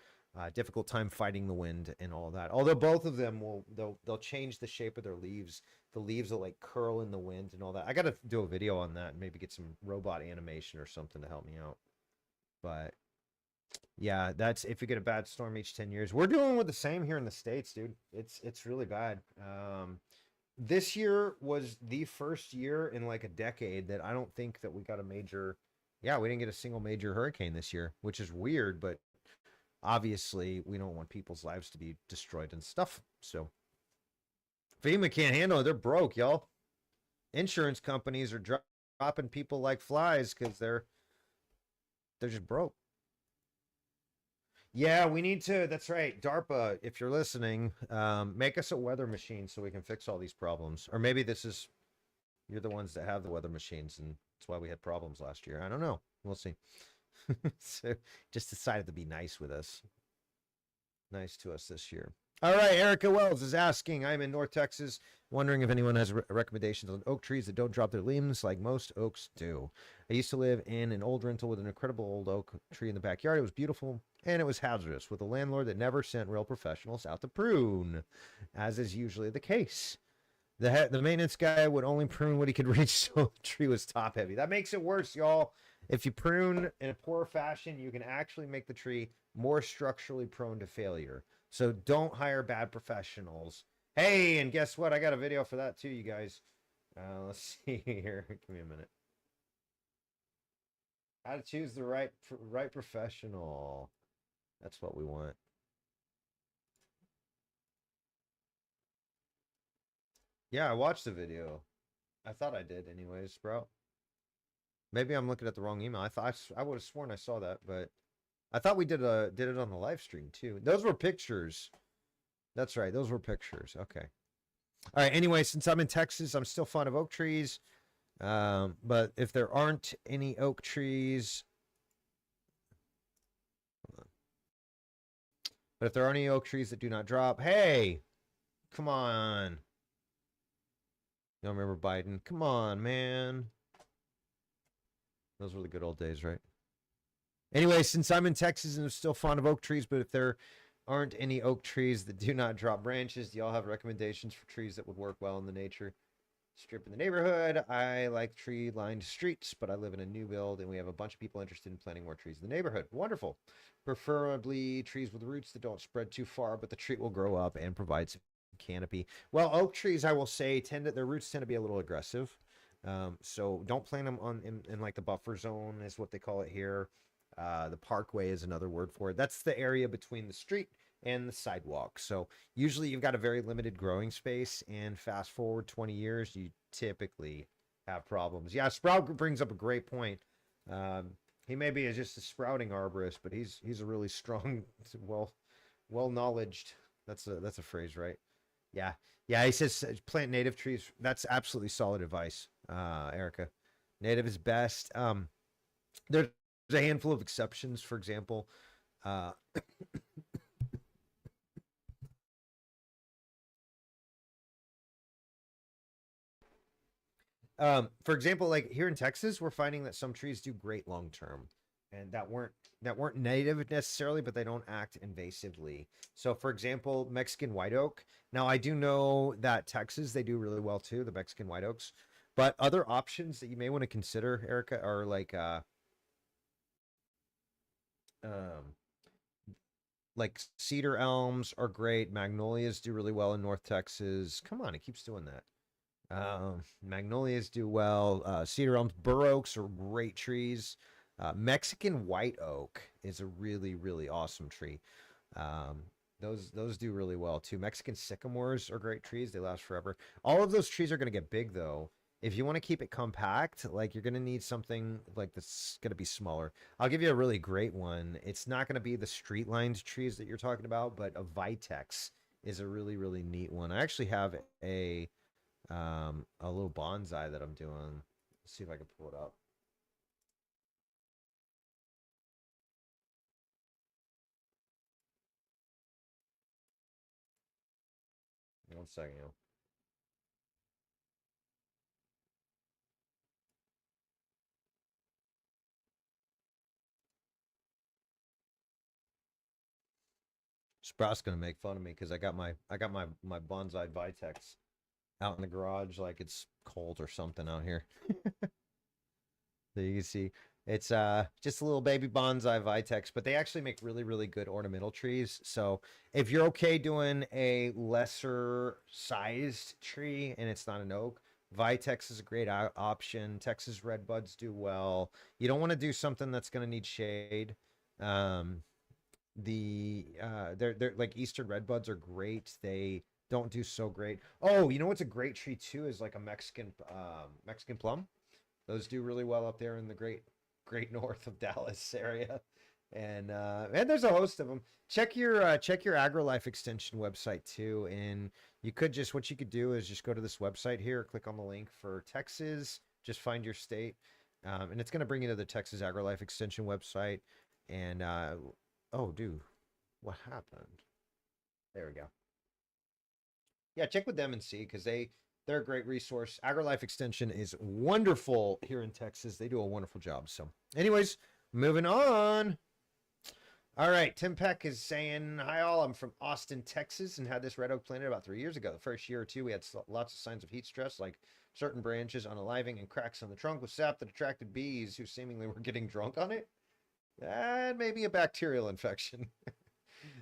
difficult time fighting the wind and all that. Although both of them they'll change the shape of their leaves. The leaves will like curl in the wind and all that. I got to do a video on that and maybe get some robot animation or something to help me out. But yeah, that's if you get a bad storm each 10 years. We're dealing with the same here in the States, dude. It's really bad. This year was the first year in like a decade that I don't think that we got a major, yeah, we didn't get a single major hurricane this year, which is weird, but obviously we don't want people's lives to be destroyed and stuff. So FEMA can't handle it. They're broke, y'all. Insurance companies are dropping people like flies because they're just broke. Yeah, we need to. That's right. DARPA, if you're listening, make us a weather machine so we can fix all these problems. Or maybe this is, you're the ones that have the weather machines and that's why we had problems last year. I don't know. We'll see. So just decided to be nice with us. Nice to us this year. All right, Erica Wells is asking, I'm in North Texas, wondering if anyone has recommendations on oak trees that don't drop their limbs like most oaks do. I used to live in an old rental with an incredible old oak tree in the backyard. It was beautiful, and it was hazardous, with a landlord that never sent real professionals out to prune, as is usually the case. The maintenance guy would only prune what he could reach, so the tree was top heavy. That makes it worse, y'all. If you prune in a poor fashion, you can actually make the tree more structurally prone to failure. So don't hire bad professionals. Hey, and guess what? I got a video for that too, you guys. Let's see here. Give me a minute. How to choose the right professional. That's what we want. Yeah, I watched the video. I thought I did anyways, bro. Maybe I'm looking at the wrong email. I would have sworn I saw that, but I thought we did it on the live stream too. Those were pictures. That's right. Those were pictures. Okay. All right. Anyway, since I'm in Texas, I'm still fond of oak trees. But if there aren't any oak trees, but if there are any oak trees that do not drop, hey, come on. You don't remember Biden? Come on, man. Those were the good old days, right? Anyway, since I'm in Texas and I'm still fond of oak trees, but if there aren't any oak trees that do not drop branches, do y'all have recommendations for trees that would work well in the nature strip in the neighborhood? I like tree-lined streets, but I live in a new build and we have a bunch of people interested in planting more trees in the neighborhood. Wonderful. Preferably trees with roots that don't spread too far, but the tree will grow up and provide some canopy. Well, oak trees, I will say, their roots tend to be a little aggressive. So don't plant them in like the buffer zone is what they call it here. The parkway is another word for it. That's the area between the street and the sidewalk. So usually you've got a very limited growing space, and fast forward 20 years, you typically have problems. Yeah, Sprout brings up a great point. He maybe is just a sprouting arborist, but he's a really strong, well knowledged. That's a phrase, right? Yeah. Yeah, he says plant native trees. That's absolutely solid advice, Erica. Native is best. There's a handful of exceptions. For example, For example, like here in Texas, we're finding that some trees do great long term, and that weren't native necessarily, but they don't act invasively. So, for example, Mexican white oak. Now, I do know that Texas they do really well too, the Mexican white oaks. But other options that you may want to consider, Erica, are um, like cedar elms are great. Magnolias do really well in North Texas. Come on, it keeps doing that. Magnolias do well. Cedar elms, bur oaks are great trees. Mexican white oak is a really, really awesome tree. Um, those do really well too. Mexican sycamores are great trees. They last forever. All of those trees are going to get big though. If you want to keep it compact, like you're going to need something like that's going to be smaller. I'll give you a really great one. It's not going to be the street lined trees that you're talking about, but a vitex is a really, really neat one. I actually have a little bonsai that I'm doing. Let's see if I can pull it up. One second. Sprout's gonna make fun of me because I got my bonsai vitex out in the garage like it's cold or something out here. So you can see it's just a little baby bonsai vitex, but they actually make really, really good ornamental trees. So if you're okay doing a lesser sized tree and it's not an oak, vitex is a great option. Texas redbuds do well. You don't want to do something that's going to need shade. Um, they're like Eastern redbuds are great. They don't do so great. Oh, you know what's a great tree too is like a Mexican plum. Those do really well up there in the great north of Dallas area. And there's a host of them. Check your AgriLife extension website too. And you could just what you could do is just go to this website here, click on the link for Texas, just find your state, and it's going to bring you to the Texas AgriLife extension website. And oh, dude, what happened? There we go. Yeah, check with them and see because they're a great resource. AgriLife Extension is wonderful here in Texas. They do a wonderful job. So, anyways, moving on. All right, Tim Peck is saying, "Hi all, I'm from Austin, Texas, and had this red oak planted about 3 years ago. The first year or two, we had lots of signs of heat stress, like certain branches unaliving and cracks on the trunk with sap that attracted bees who seemingly were getting drunk on it. And maybe a bacterial infection."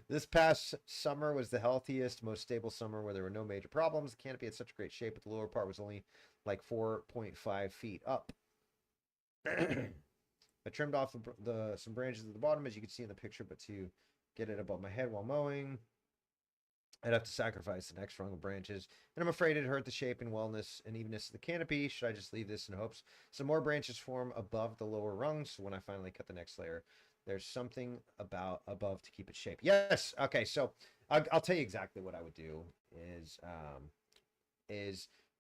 This past summer was the healthiest, most stable summer where there were no major problems. The canopy had such great shape, but the lower part was only like 4.5 feet up. I trimmed off some branches at the bottom, as you can see in the picture, but to get it above my head while mowing, I'd have to sacrifice the next rung of branches, and I'm afraid it hurt the shape and wellness and evenness of the canopy. Should I just leave this in hopes some more branches form above the lower rungs? So when I finally cut the next layer, there's something about above to keep it shape. Yes. Okay. So I'll tell you exactly what I would do is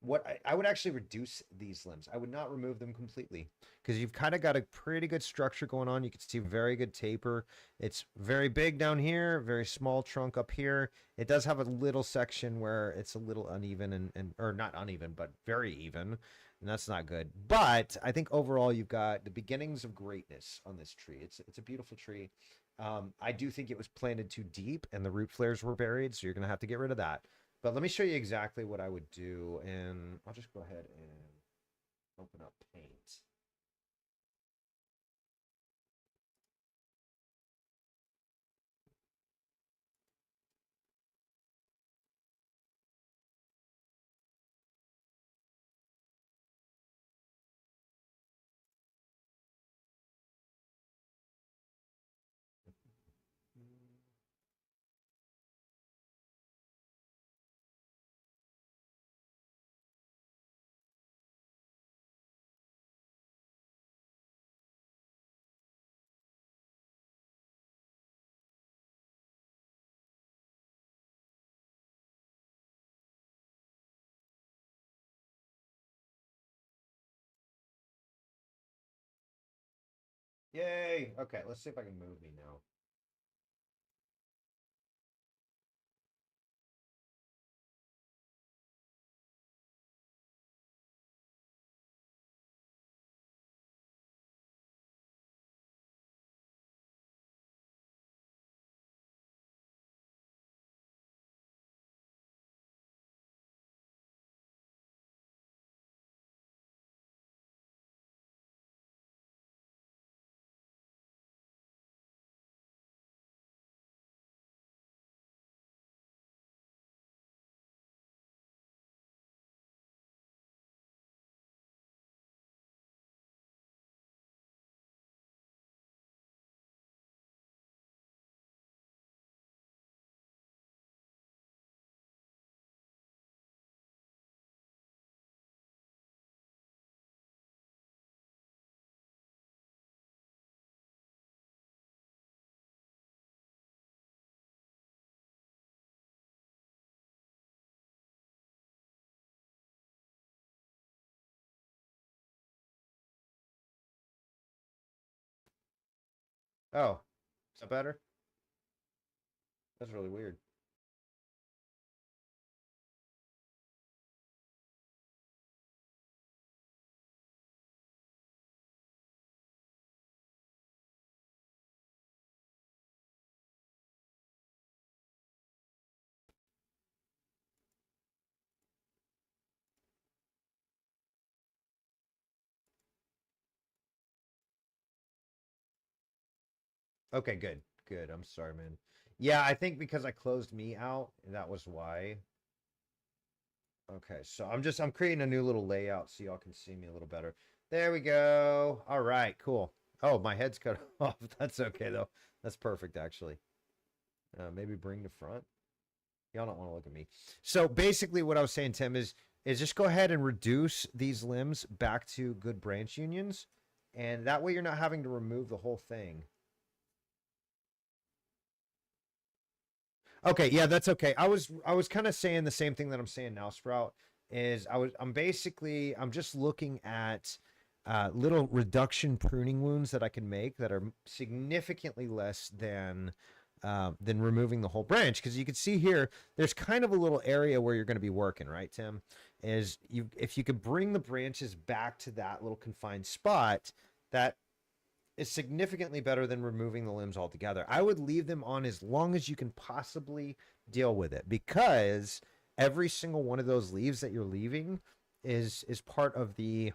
what I would actually reduce these limbs. I would not remove them completely because you've kind of got a pretty good structure going on. You can see very good taper. It's very big down here, very small trunk up here. It does have a little section where it's a little uneven and or not uneven, but very even. And that's not good. But I think overall you've got the beginnings of greatness on this tree. It's a beautiful tree. I do think it was planted too deep and the root flares were buried, so you're gonna have to get rid of that. But let me show you exactly what I would do, and I'll just go ahead and open up Paint. Yay! Okay, let's see if I can move me now. Oh, is that better? That's really weird. Okay, good. Good. I'm sorry, man. Yeah, I think because I closed me out, that was why. Okay, so I'm creating a new little layout so y'all can see me a little better. There we go. All right, cool. Oh, my head's cut off. That's okay though. That's perfect actually. Maybe bring the front. Y'all don't want to look at me. So basically what I was saying, Tim, is just go ahead and reduce these limbs back to good branch unions. And that way you're not having to remove the whole thing. Okay, yeah, that's okay. I was kind of saying the same thing that I'm saying now, Sprout, is I'm just looking at little reduction pruning wounds that I can make that are significantly less than removing the whole branch. Because you can see here, there's kind of a little area where you're going to be working, right, Tim? Is you if you could bring the branches back to that little confined spot, that is significantly better than removing the limbs altogether. I would leave them on as long as you can possibly deal with it, because every single one of those leaves that you're leaving is part of the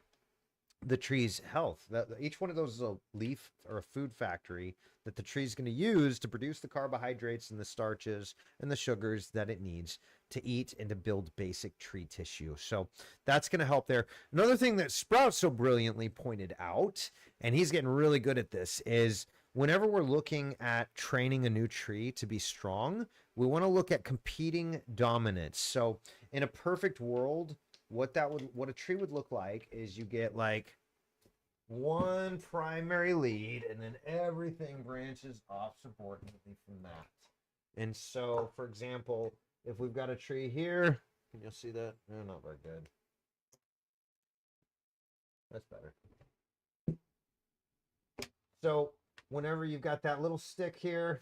tree's health. That each one of those is a leaf or a food factory that the tree's going to use to produce the carbohydrates and the starches and the sugars that it needs to eat and to build basic tree tissue. So that's going to help there. Another thing that Sprout so brilliantly pointed out, and he's getting really good at this, is whenever we're looking at training a new tree to be strong, we want to look at competing dominance. So in a perfect world, what a tree would look like is you get like one primary lead and then everything branches off subordinately from that. And so, for example, if we've got a tree here, can you see that? No, not very good. That's better. So whenever you've got that little stick here,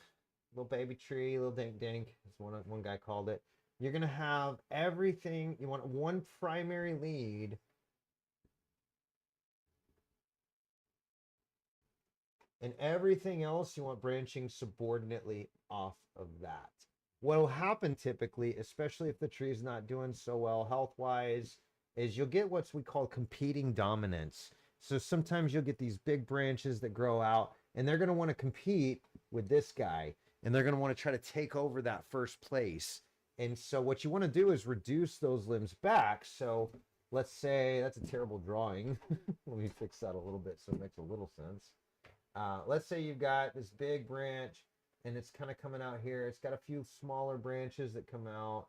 little baby tree, little dink dink, as one guy called it, you're gonna have everything. You want one primary lead, and everything else you want branching subordinately off of that. What will happen typically, especially if the tree is not doing so well health wise, is you'll get what we call competing dominance. So sometimes you'll get these big branches that grow out, and they're going to want to compete with this guy, and they're going to want to try to take over that first place. And so what you want to do is reduce those limbs back. So let's say that's a terrible drawing. Let me fix that a little bit so it makes a little sense. Let's say you've got this big branch and it's kind of coming out here. It's got a few smaller branches that come out,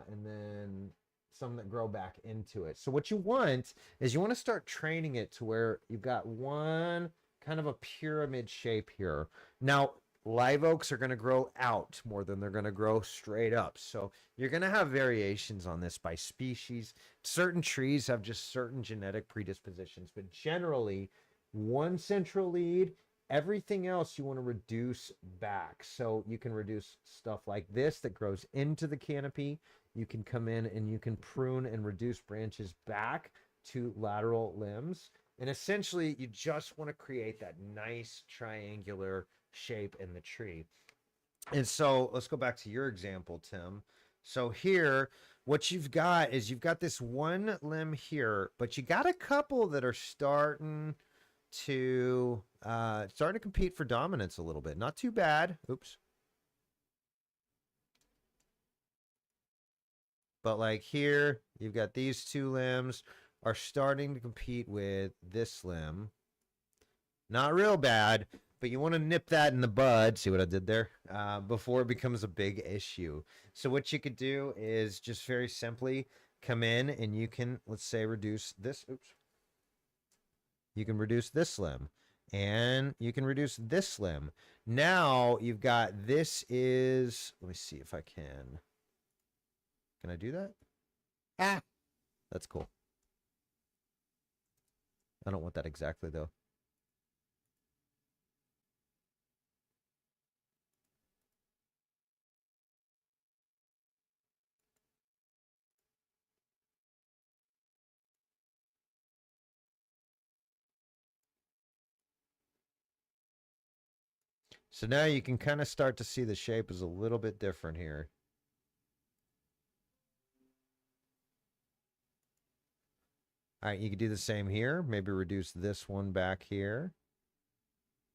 and then some that grow back into it. So what you want is you want to start training it to where you've got one kind of a pyramid shape here. Now, live oaks are going to grow out more than they're going to grow straight up. So you're going to have variations on this by species. Certain trees have just certain genetic predispositions, but generally, one central lead, everything else you want to reduce back. So you can reduce stuff like this that grows into the canopy. You can come in and you can prune and reduce branches back to lateral limbs. And essentially, you just want to create that nice triangular shape in the tree. And so let's go back to your example, Tim. So here, what you've got is you've got this one limb here, but you got a couple that are starting to compete for dominance a little bit. Not too bad. Oops. But like here, you've got these two limbs are starting to compete with this limb. Not real bad, but you want to nip that in the bud. See what I did there? Before it becomes a big issue. So what you could do is just very simply come in and you can, let's say, reduce this. Oops. You can reduce this limb, and you can reduce this limb. Now you've got this is, let me see if I can. Can I do that? Ah, that's cool. I don't want that exactly though. So now you can kind of start to see the shape is a little bit different here. All right, you can do the same here. Maybe reduce this one back here.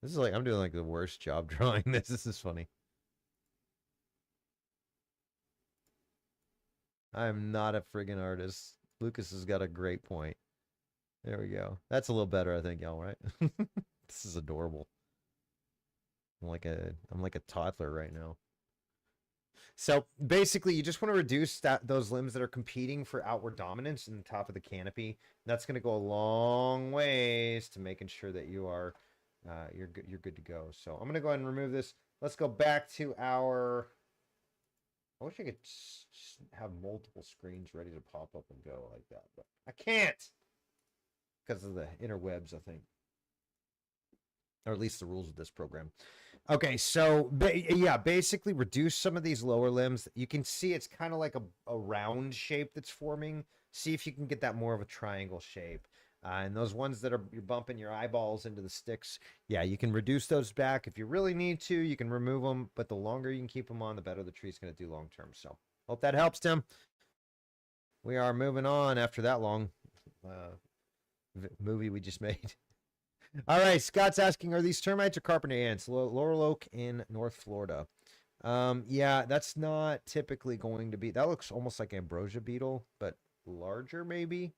This is like, I'm doing like the worst job drawing this. This is funny. I'm not a friggin' artist. Lucas has got a great point. There we go. That's a little better, I think, y'all, right? This is adorable. I'm like a toddler right now. So basically, you just want to reduce those limbs that are competing for outward dominance in the top of the canopy. That's going to go a long ways to making sure that you are you're good to go. So I'm going to go ahead and remove this. Let's go back to our. I wish I could have multiple screens ready to pop up and go like that, but I can't because of the interwebs, I think, or at least the rules of this program. Okay, so yeah, basically reduce some of these lower limbs. You can see it's kind of like a round shape that's forming. See if you can get that more of a triangle shape. And those ones that you're bumping your eyeballs into the sticks, yeah, you can reduce those back. If you really need to, you can remove them. But the longer you can keep them on, the better the tree's going to do long term. So hope that helps, Tim. We are moving on after that long movie we just made. All right, Scott's asking, are these termites or carpenter ants? Laurel oak in North Florida. Yeah, that's not typically going to be. That looks almost like ambrosia beetle, but larger maybe.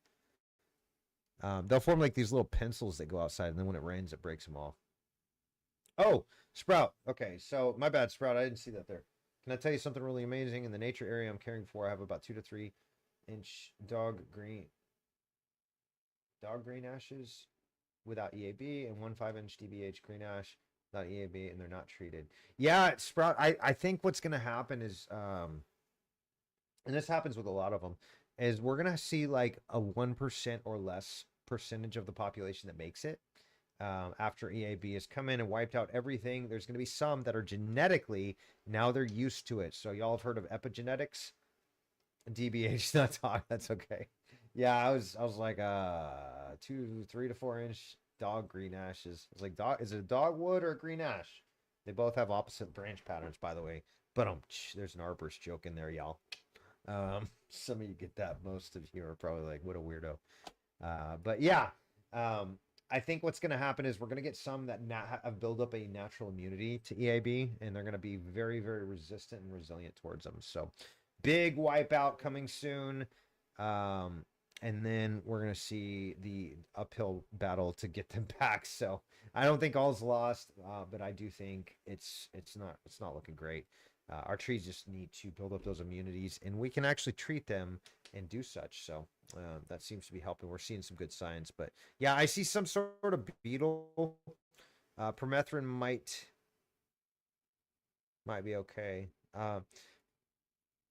They'll form like these little pencils that go outside, and then when it rains, it breaks them off. Oh, Sprout. Okay, so my bad, Sprout. I didn't see that there. Can I tell you something really amazing? In the nature area I'm caring for, I have about 2 to 3 inch dog green ashes without EAB and 1 5-inch DBH green ash without EAB, and they're not treated. Yeah, Sprout. I think what's going to happen is, and this happens with a lot of them, is we're going to see like a 1% or less percentage of the population that makes it. After EAB has come in and wiped out everything, there's going to be some that are genetically, now they're used to it. So y'all have heard of epigenetics? DBH, that's okay. Yeah, I was like 2, 3 to 4 inch dog green ashes. It's like, is it a dogwood or a green ash? They both have opposite branch patterns, by the way. But there's an arborist joke in there, y'all. Some of you get that. Most of you are probably like, what a weirdo. But yeah, I think what's going to happen is we're going to get some that have built up a natural immunity to EAB, and they're going to be very, very resistant and resilient towards them. So big wipeout coming soon. And then we're going to see the uphill battle to get them back. So I don't think all's lost, but I do think it's not looking great. Our trees just need to build up those immunities, and we can actually treat them and do such. So that seems to be helping. We're seeing some good signs, but yeah, I see some sort of beetle. Permethrin might be okay.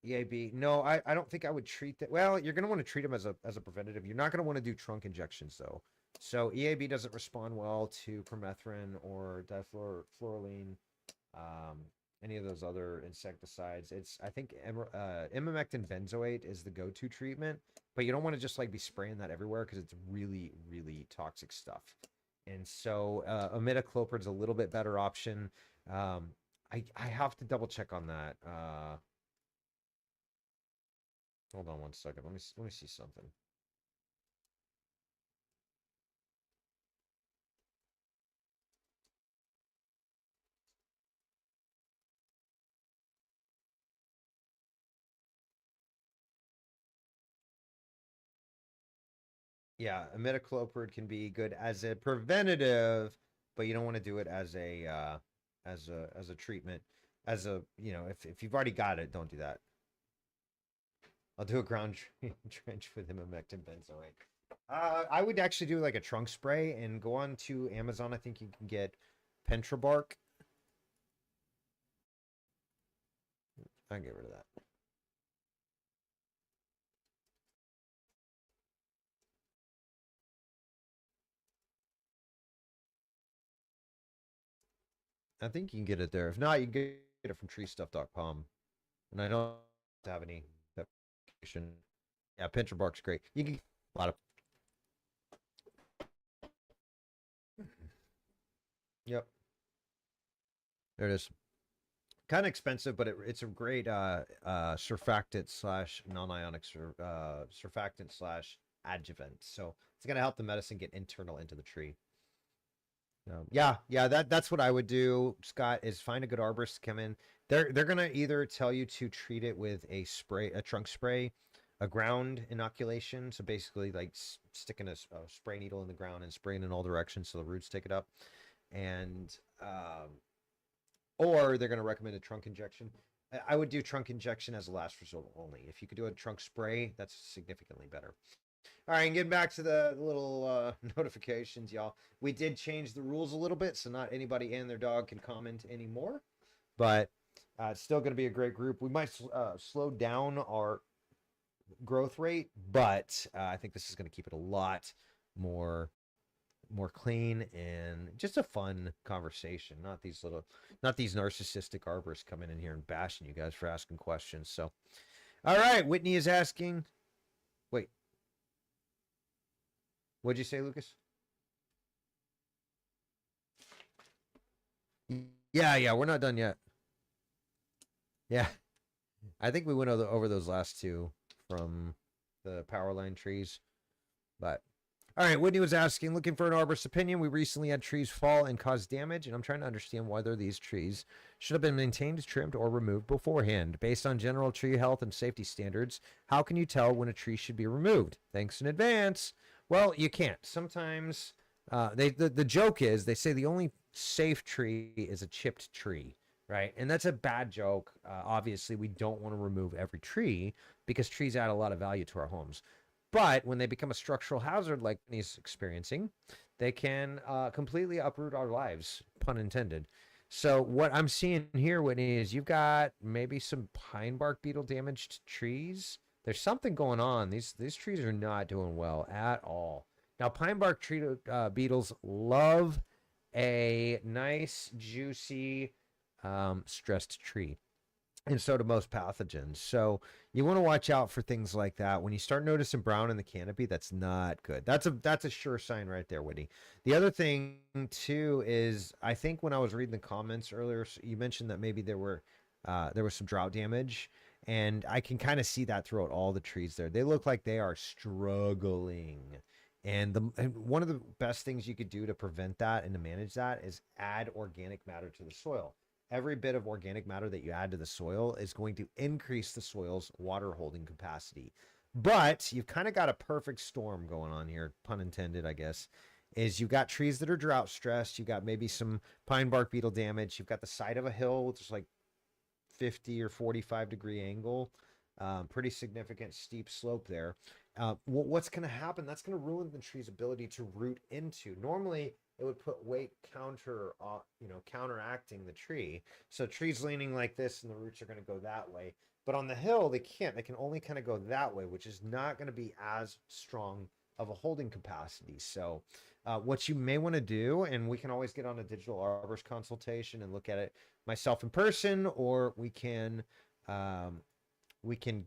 EAB, no, I don't think I would treat that. Well, you're going to want to treat them as a preventative. You're not going to want to do trunk injections though. So EAB doesn't respond well to permethrin or difluoroline. Any of those other insecticides. I think imamectin benzoate is the go-to treatment, but you don't want to just like be spraying that everywhere because it's really, really toxic stuff. And so imidacloprid is a little bit better option. I have to double check on that. Hold on one second. Let me see something. Yeah, imidacloprid can be good as a preventative, but you don't want to do it as a treatment. As a, if you've already got it, don't do that. I'll do a ground trench with imamectin benzoate. I would actually do like a trunk spray and go on to Amazon. I think you can get Pentrabark. I'll get rid of that. I think you can get it there. If not, you can get it from treestuff.com. And I don't have any application. Yeah, Pentrabark's great. You can get a lot of. Yep. There it is. Kind of expensive, but it's a great surfactant slash non-ionic surfactant slash adjuvant. So it's gonna help the medicine get internal into the tree. Yeah, that's what I would do, Scott, is find a good arborist to come in. They're gonna either tell you to treat it with a spray, a trunk spray, a ground inoculation. So basically, like sticking a spray needle in the ground and spraying in all directions so the roots take it up, and or they're gonna recommend a trunk injection. I would do trunk injection as a last resort only. If you could do a trunk spray, that's significantly better. All right, and getting back to the little notifications, y'all. We did change the rules a little bit, so not anybody and their dog can comment anymore. But it's still going to be a great group. We might slow down our growth rate, but I think this is going to keep it a lot more clean and just a fun conversation. Not these narcissistic arborists coming in here and bashing you guys for asking questions. So, all right, Whitney is asking. Wait. What'd you say, Lucas? Yeah, we're not done yet. Yeah, I think we went over those last two from the power line trees. But, all right, Whitney was asking, looking for an arborist's opinion. We recently had trees fall and cause damage, and I'm trying to understand whether these trees should have been maintained, trimmed, or removed beforehand. Based on general tree health and safety standards, how can you tell when a tree should be removed? Thanks in advance. Well, you can't. Sometimes the joke is they say the only safe tree is a chipped tree, right? And that's a bad joke. Obviously, we don't want to remove every tree because trees add a lot of value to our homes. But when they become a structural hazard like he's experiencing, they can completely uproot our lives, pun intended. So what I'm seeing here, Whitney, is you've got maybe some pine bark beetle damaged trees. There's something going on. These trees are not doing well at all. Now, pine bark tree beetles love a nice, juicy, stressed tree. And so do most pathogens. So you want to watch out for things like that. When you start noticing brown in the canopy, that's not good. That's a sure sign right there, Whitney. The other thing too is I think when I was reading the comments earlier, you mentioned that maybe there was some drought damage. And I can kind of see that throughout all the trees there. They look like they are struggling. And one of the best things you could do to prevent that and to manage that is add organic matter to the soil. Every bit of organic matter that you add to the soil is going to increase the soil's water holding capacity. But you've kind of got a perfect storm going on here, pun intended, I guess. Is you've got trees that are drought stressed. You've got maybe some pine bark beetle damage. You've got the side of a hill with just like 50 or 45-degree angle, pretty significant steep slope there. What's going to happen? That's going to ruin the tree's ability to root into. Normally, it would put weight counteracting the tree. So trees leaning like this, and the roots are going to go that way. But on the hill, they can't. They can only kind of go that way, which is not going to be as strong of a holding capacity. So what you may want to do, and we can always get on a digital arborist consultation and look at it myself in person, or we can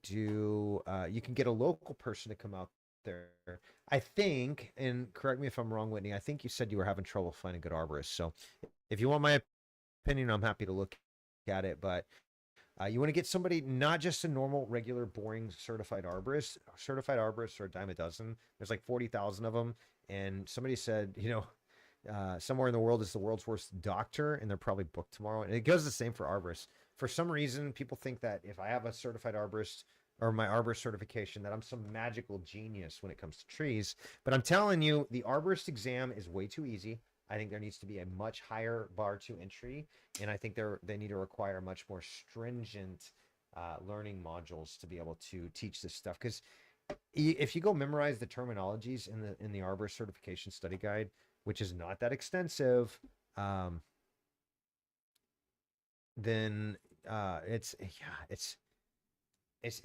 do you can get a local person to come out there. I think, and correct me if I'm wrong, Whitney, I think you said you were having trouble finding good arborists. So if you want my opinion, I'm happy to look at it. But you want to get somebody, not just a normal, regular, boring certified arborist. Certified arborists are a dime a dozen. There's like 40,000 of them. And somebody said, somewhere in the world is the world's worst doctor, and they're probably booked tomorrow. And it goes the same for arborists. For some reason, people think that if I have a certified arborist or my arborist certification, that I'm some magical genius when it comes to trees. But I'm telling you, the arborist exam is way too easy. I think there needs to be a much higher bar to entry, and I think they need to require much more stringent learning modules to be able to teach this stuff. Because if you go memorize the terminologies in the arborist certification study guide, which is not that extensive, then it's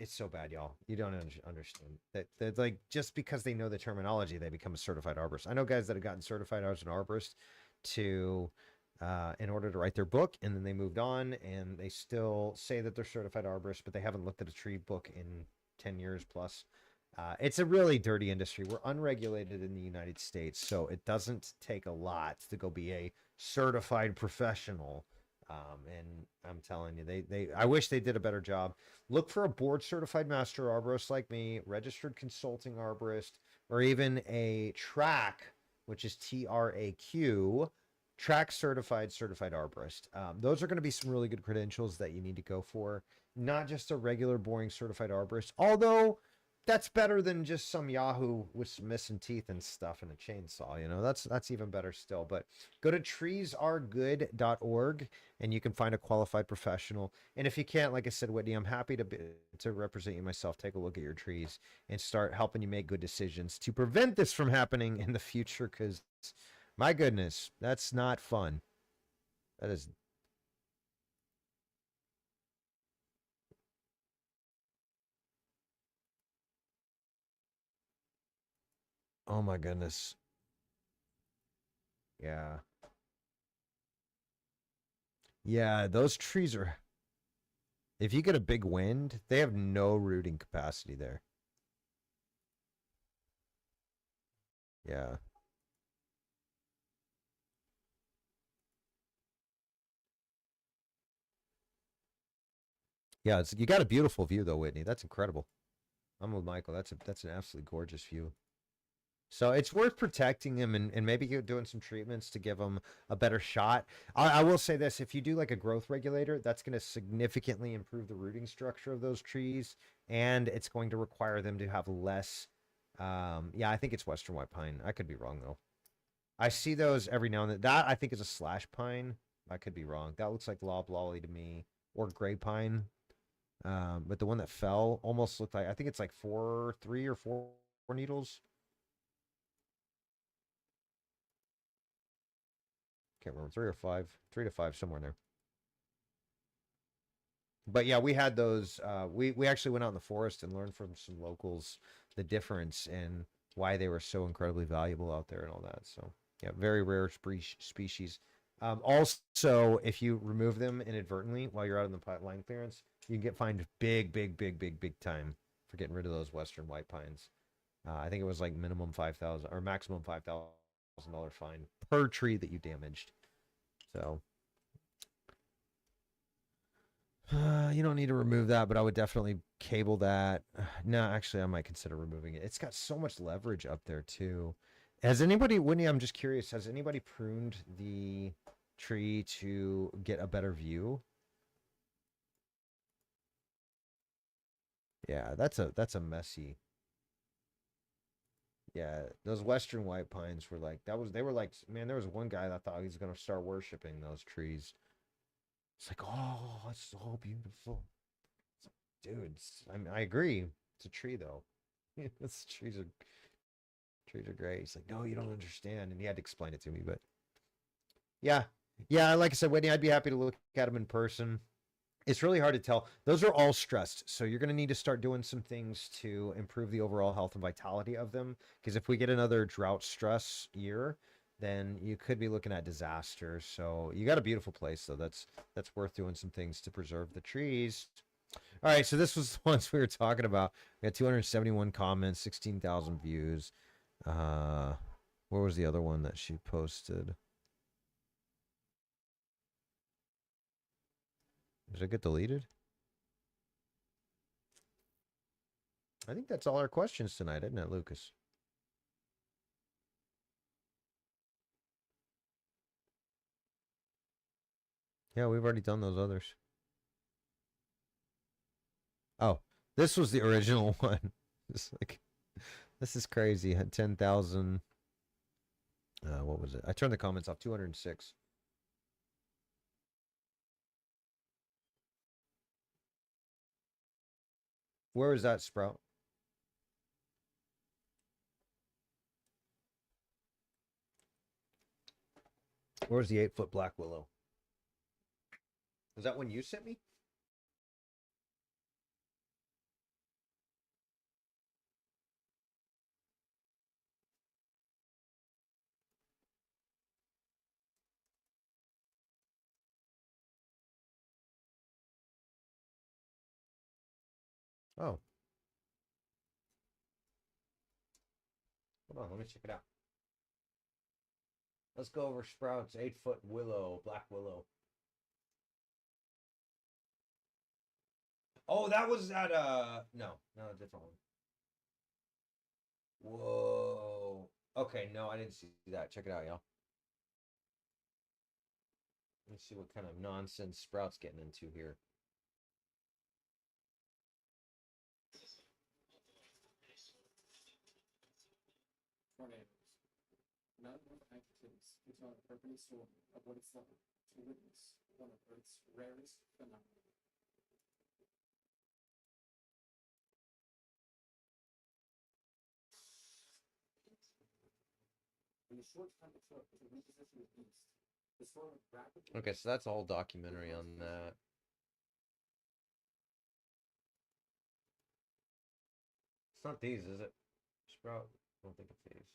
so bad, y'all. You don't understand that like just because they know the terminology, they become a certified arborist. I know guys that have gotten certified as an arborist to in order to write their book, and then they moved on, and they still say that they're certified arborists, but they haven't looked at a tree book in 10 years plus. It's a really dirty industry. We're unregulated in the United States, so it doesn't take a lot to go be a certified professional. And I'm telling you, I wish they did a better job. Look for a board certified master arborist like me, registered consulting arborist, or even a track, which is TRAQ, track certified arborist. Those are going to be some really good credentials that you need to go for, not just a regular boring certified arborist. Although that's better than just some Yahoo with some missing teeth and stuff and a chainsaw. You know, that's even better still. But go to treesaregood.org and you can find a qualified professional. And if you can't, like I said, Whitney, I'm happy to represent you myself. Take a look at your trees and start helping you make good decisions to prevent this from happening in the future. Because my goodness, that's not fun. That is. Oh my goodness. Yeah. Yeah, those trees are. If you get a big wind, they have no rooting capacity there. Yeah. Yeah, you got a beautiful view though, Whitney. That's incredible. I'm with Michael. That's an absolutely gorgeous view. So it's worth protecting them and maybe doing some treatments to give them a better shot. I will say this, if you do like a growth regulator, that's going to significantly improve the rooting structure of those trees, and it's going to require them to have less. Yeah, I think it's Western white pine. I could be wrong though. I see those every now and then. That I think is a slash pine. I could be wrong. That looks like loblolly to me, or gray pine. But the one that fell almost looked like, I think it's like three or four needles. Can't remember, three to five, somewhere in there. But yeah, we had those. We actually went out in the forest and learned from some locals the difference and why they were so incredibly valuable out there and all that. So yeah, very rare species. Also, if you remove them inadvertently while you're out in the line clearance, you can get fined big time for getting rid of those western white pines. I think it was like minimum 5,000 or maximum $5,000 fine per tree that you damaged. So you don't need to remove that, but I would definitely cable that. No, actually, I might consider removing it. It's got so much leverage up there too. Has anybody, Winnie? I'm just curious. Has anybody pruned the tree to get a better view? Yeah, that's a messy. Yeah, those western white pines were like that was they were like, man, there was one guy that thought he was gonna start worshiping those trees. It's like, oh, it's so beautiful. It's like, dude, I agree. It's a tree though. This trees are great. He's like, no, you don't understand, and he had to explain it to me. But yeah, yeah, like I said, Whitney, I'd be happy to look at him in person. It's really hard to tell. Those are all stressed. So you're going to need to start doing some things to improve the overall health and vitality of them. Because if we get another drought stress year, then you could be looking at disaster. So you got a beautiful place, though. That's worth doing some things to preserve the trees. All right, so this was the ones we were talking about. We had 271 comments, 16,000 views. Uh, where was the other one that she posted? Did it get deleted? I think that's all our questions tonight, isn't it, Lucas? Yeah, we've already done those others. Oh, this was the original one. It's like, this is crazy. Had 10,000. What was it? I turned the comments off. 206. Where was that, Sprout? Where's the 8-foot black willow? Was that one you sent me? Oh, hold on. Let me check it out. Let's go over Sprout's 8-foot willow, black willow. Oh, that was at no, a different one. Whoa. Okay, no, I didn't see that. Check it out, y'all. Let's see what kind of nonsense Sprout's getting into here. Tornadoes. None of activities is on a perfect story of what it's like to witness one of Earth's rarest phenomena. In the short time it took to reposition the beast, the storm rapidly. Okay, so that's a whole documentary on that. It's not these, is it? Sprout? I don't think it's these.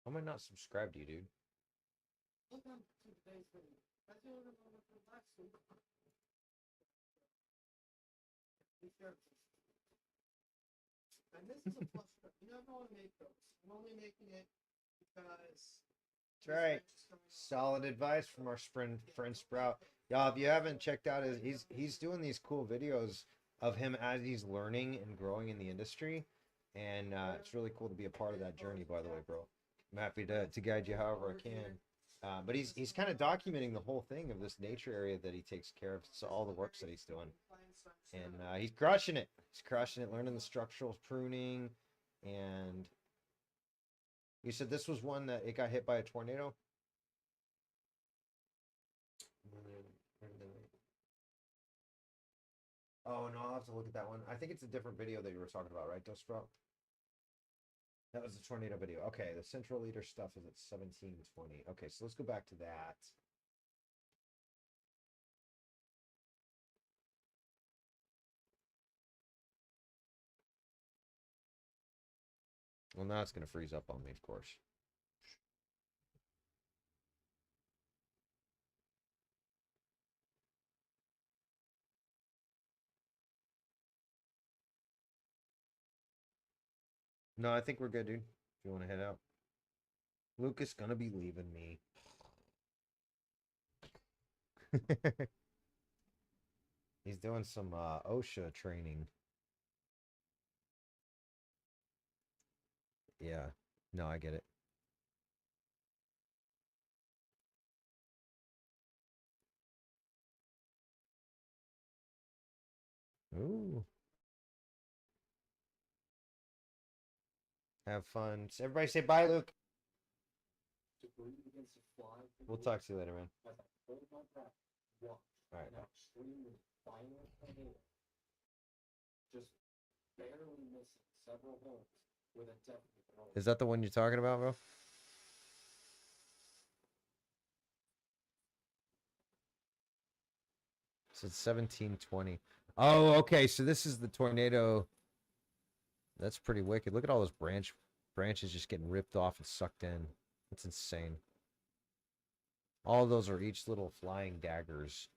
How am I not subscribed to you, dude? Welcome to today's video. As you all remember from last week, we shared this. And this is a plus trip. You never want to make those. I'm only making it because. That's right. Solid advice from our friend Sprout. Y'all, if you haven't checked out he's doing these cool videos of him as he's learning and growing in the industry. And it's really cool to be a part of that journey, by the way, bro. I'm happy to guide you however I can. But he's kind of documenting the whole thing of this nature area that he takes care of, so all the works that he's doing. And he's crushing it. He's crushing it, learning the structural pruning. And you said this was one that it got hit by a tornado? Oh, no, I'll have to look at that one. I think it's a different video that you were talking about, right, Sprout? That was the tornado video. Okay, the central leader stuff is at 1720. Okay, so let's go back to that. Well, now it's going to freeze up on me, of course. No, I think we're good, dude. If you want to head out. Lucas gonna be leaving me. He's doing some OSHA training. Yeah. No, I get it. Ooh. Have fun. So everybody say bye, Luke. We'll talk to you later, man. All right. Just barely missing several holes with a definite roll. Is that the one you're talking about, bro? So it's 1720. Oh, okay. So this is the tornado. That's pretty wicked. Look at all those branches just getting ripped off and sucked in. That's insane. All of those are each little flying daggers.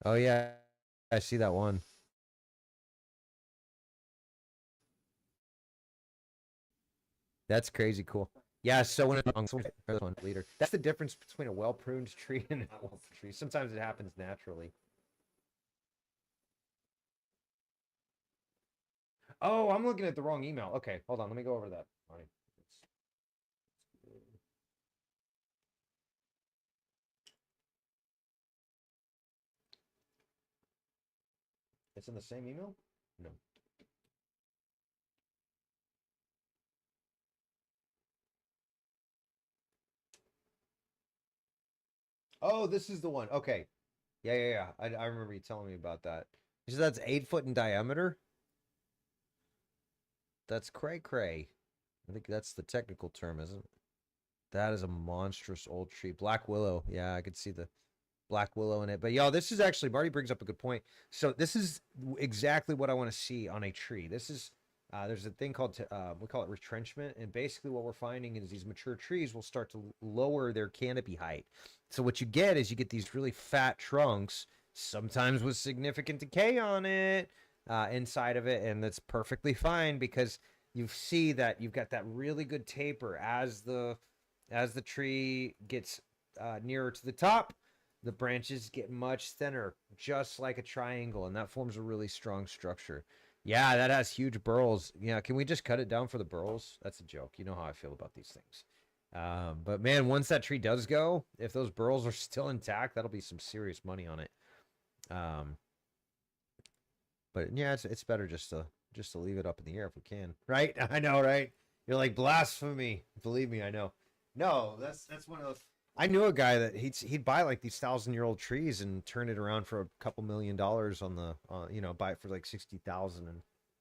Oh yeah, I see that one. That's crazy cool. Yeah, so when a leader, that's the difference between a well-pruned tree and a well tree. Sometimes it happens naturally. Oh, I'm looking at the wrong email. Okay, hold on. Let me go over that. It's in the same email? No. Oh, this is the one. Okay. Yeah. I remember you telling me about that. You said that's 8 foot in diameter? That's cray. I think that's the technical term, isn't it? That is a monstrous old tree. Black willow. Yeah, I could see the black willow in it. But y'all, this is actually, Marty brings up a good point. So this is exactly what I want to see on a tree. This is there's a thing called we call it retrenchment, and basically what we're finding is these mature trees will start to lower their canopy height. So what you get is you get these really fat trunks, sometimes with significant decay on it inside of it, and that's perfectly fine because you see that you've got that really good taper as the tree gets nearer to the top. The branches get much thinner, just like a triangle, and that forms a really strong structure. Yeah, that has huge burls. Yeah, can we just cut it down for the burls? That's a joke. You know how I feel about these things. But man, once that tree does go, if those burls are still intact, that'll be some serious money on it. But yeah, it's better just to leave it up in the air if we can. Right? I know, right? You're like blasphemy. Believe me, I know. No, that's one of those. I knew a guy that he'd buy like these 1,000-year-old trees and turn it around for a couple $1,000,000 on the buy it for like 60,000 and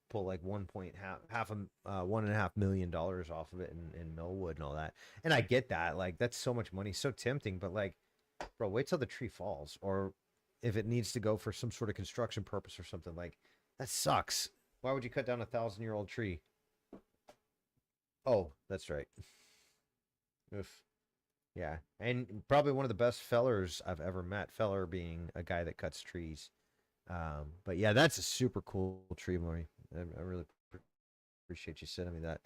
pull like $1.5 million off of it in millwood and all that. And I get that, like that's so much money, so tempting, but like, bro, wait till the tree falls, or if it needs to go for some sort of construction purpose or something, like that sucks. Why would you cut down a 1,000-year-old tree? Oh, that's right. Oof. Yeah, and probably one of the best fellers I've ever met. Feller being a guy that cuts trees. But yeah, that's a super cool tree, Maury. I really appreciate you sending me that.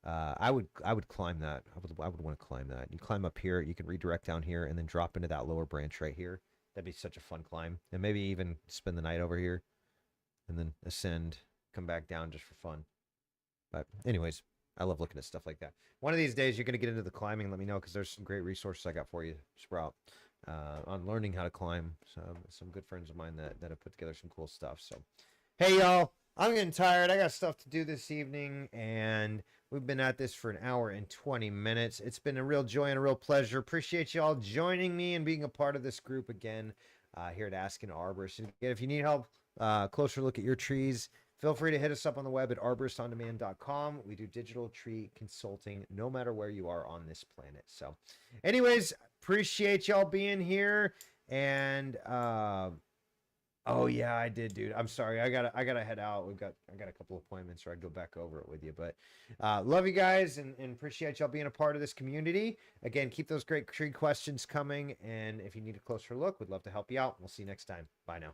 I would climb that. I would want to climb that. You climb up here, you can redirect down here, and then drop into that lower branch right here. That'd be such a fun climb, and maybe even spend the night over here, and then ascend, come back down just for fun. But anyways, I love looking at stuff like that. One of these days, you're going to get into the climbing. Let me know, because there's some great resources I got for you, Sprout, on learning how to climb. Some good friends of mine that have put together some cool stuff. So, hey, y'all, I'm getting tired. I got stuff to do this evening, and we've been at this for an hour and 20 minutes. It's been a real joy and a real pleasure. Appreciate y'all joining me and being a part of this group again here at Ask an Arborist. And if you need help, closer look at your trees, feel free to hit us up on the web at arboristondemand.com. We do digital tree consulting no matter where you are on this planet. So anyways, appreciate y'all being here. And oh yeah, I did, dude. I'm sorry. I gotta head out. I got a couple appointments where I'd go back over it with you. But love you guys and appreciate y'all being a part of this community. Again, keep those great tree questions coming. And if you need a closer look, we'd love to help you out. We'll see you next time. Bye now.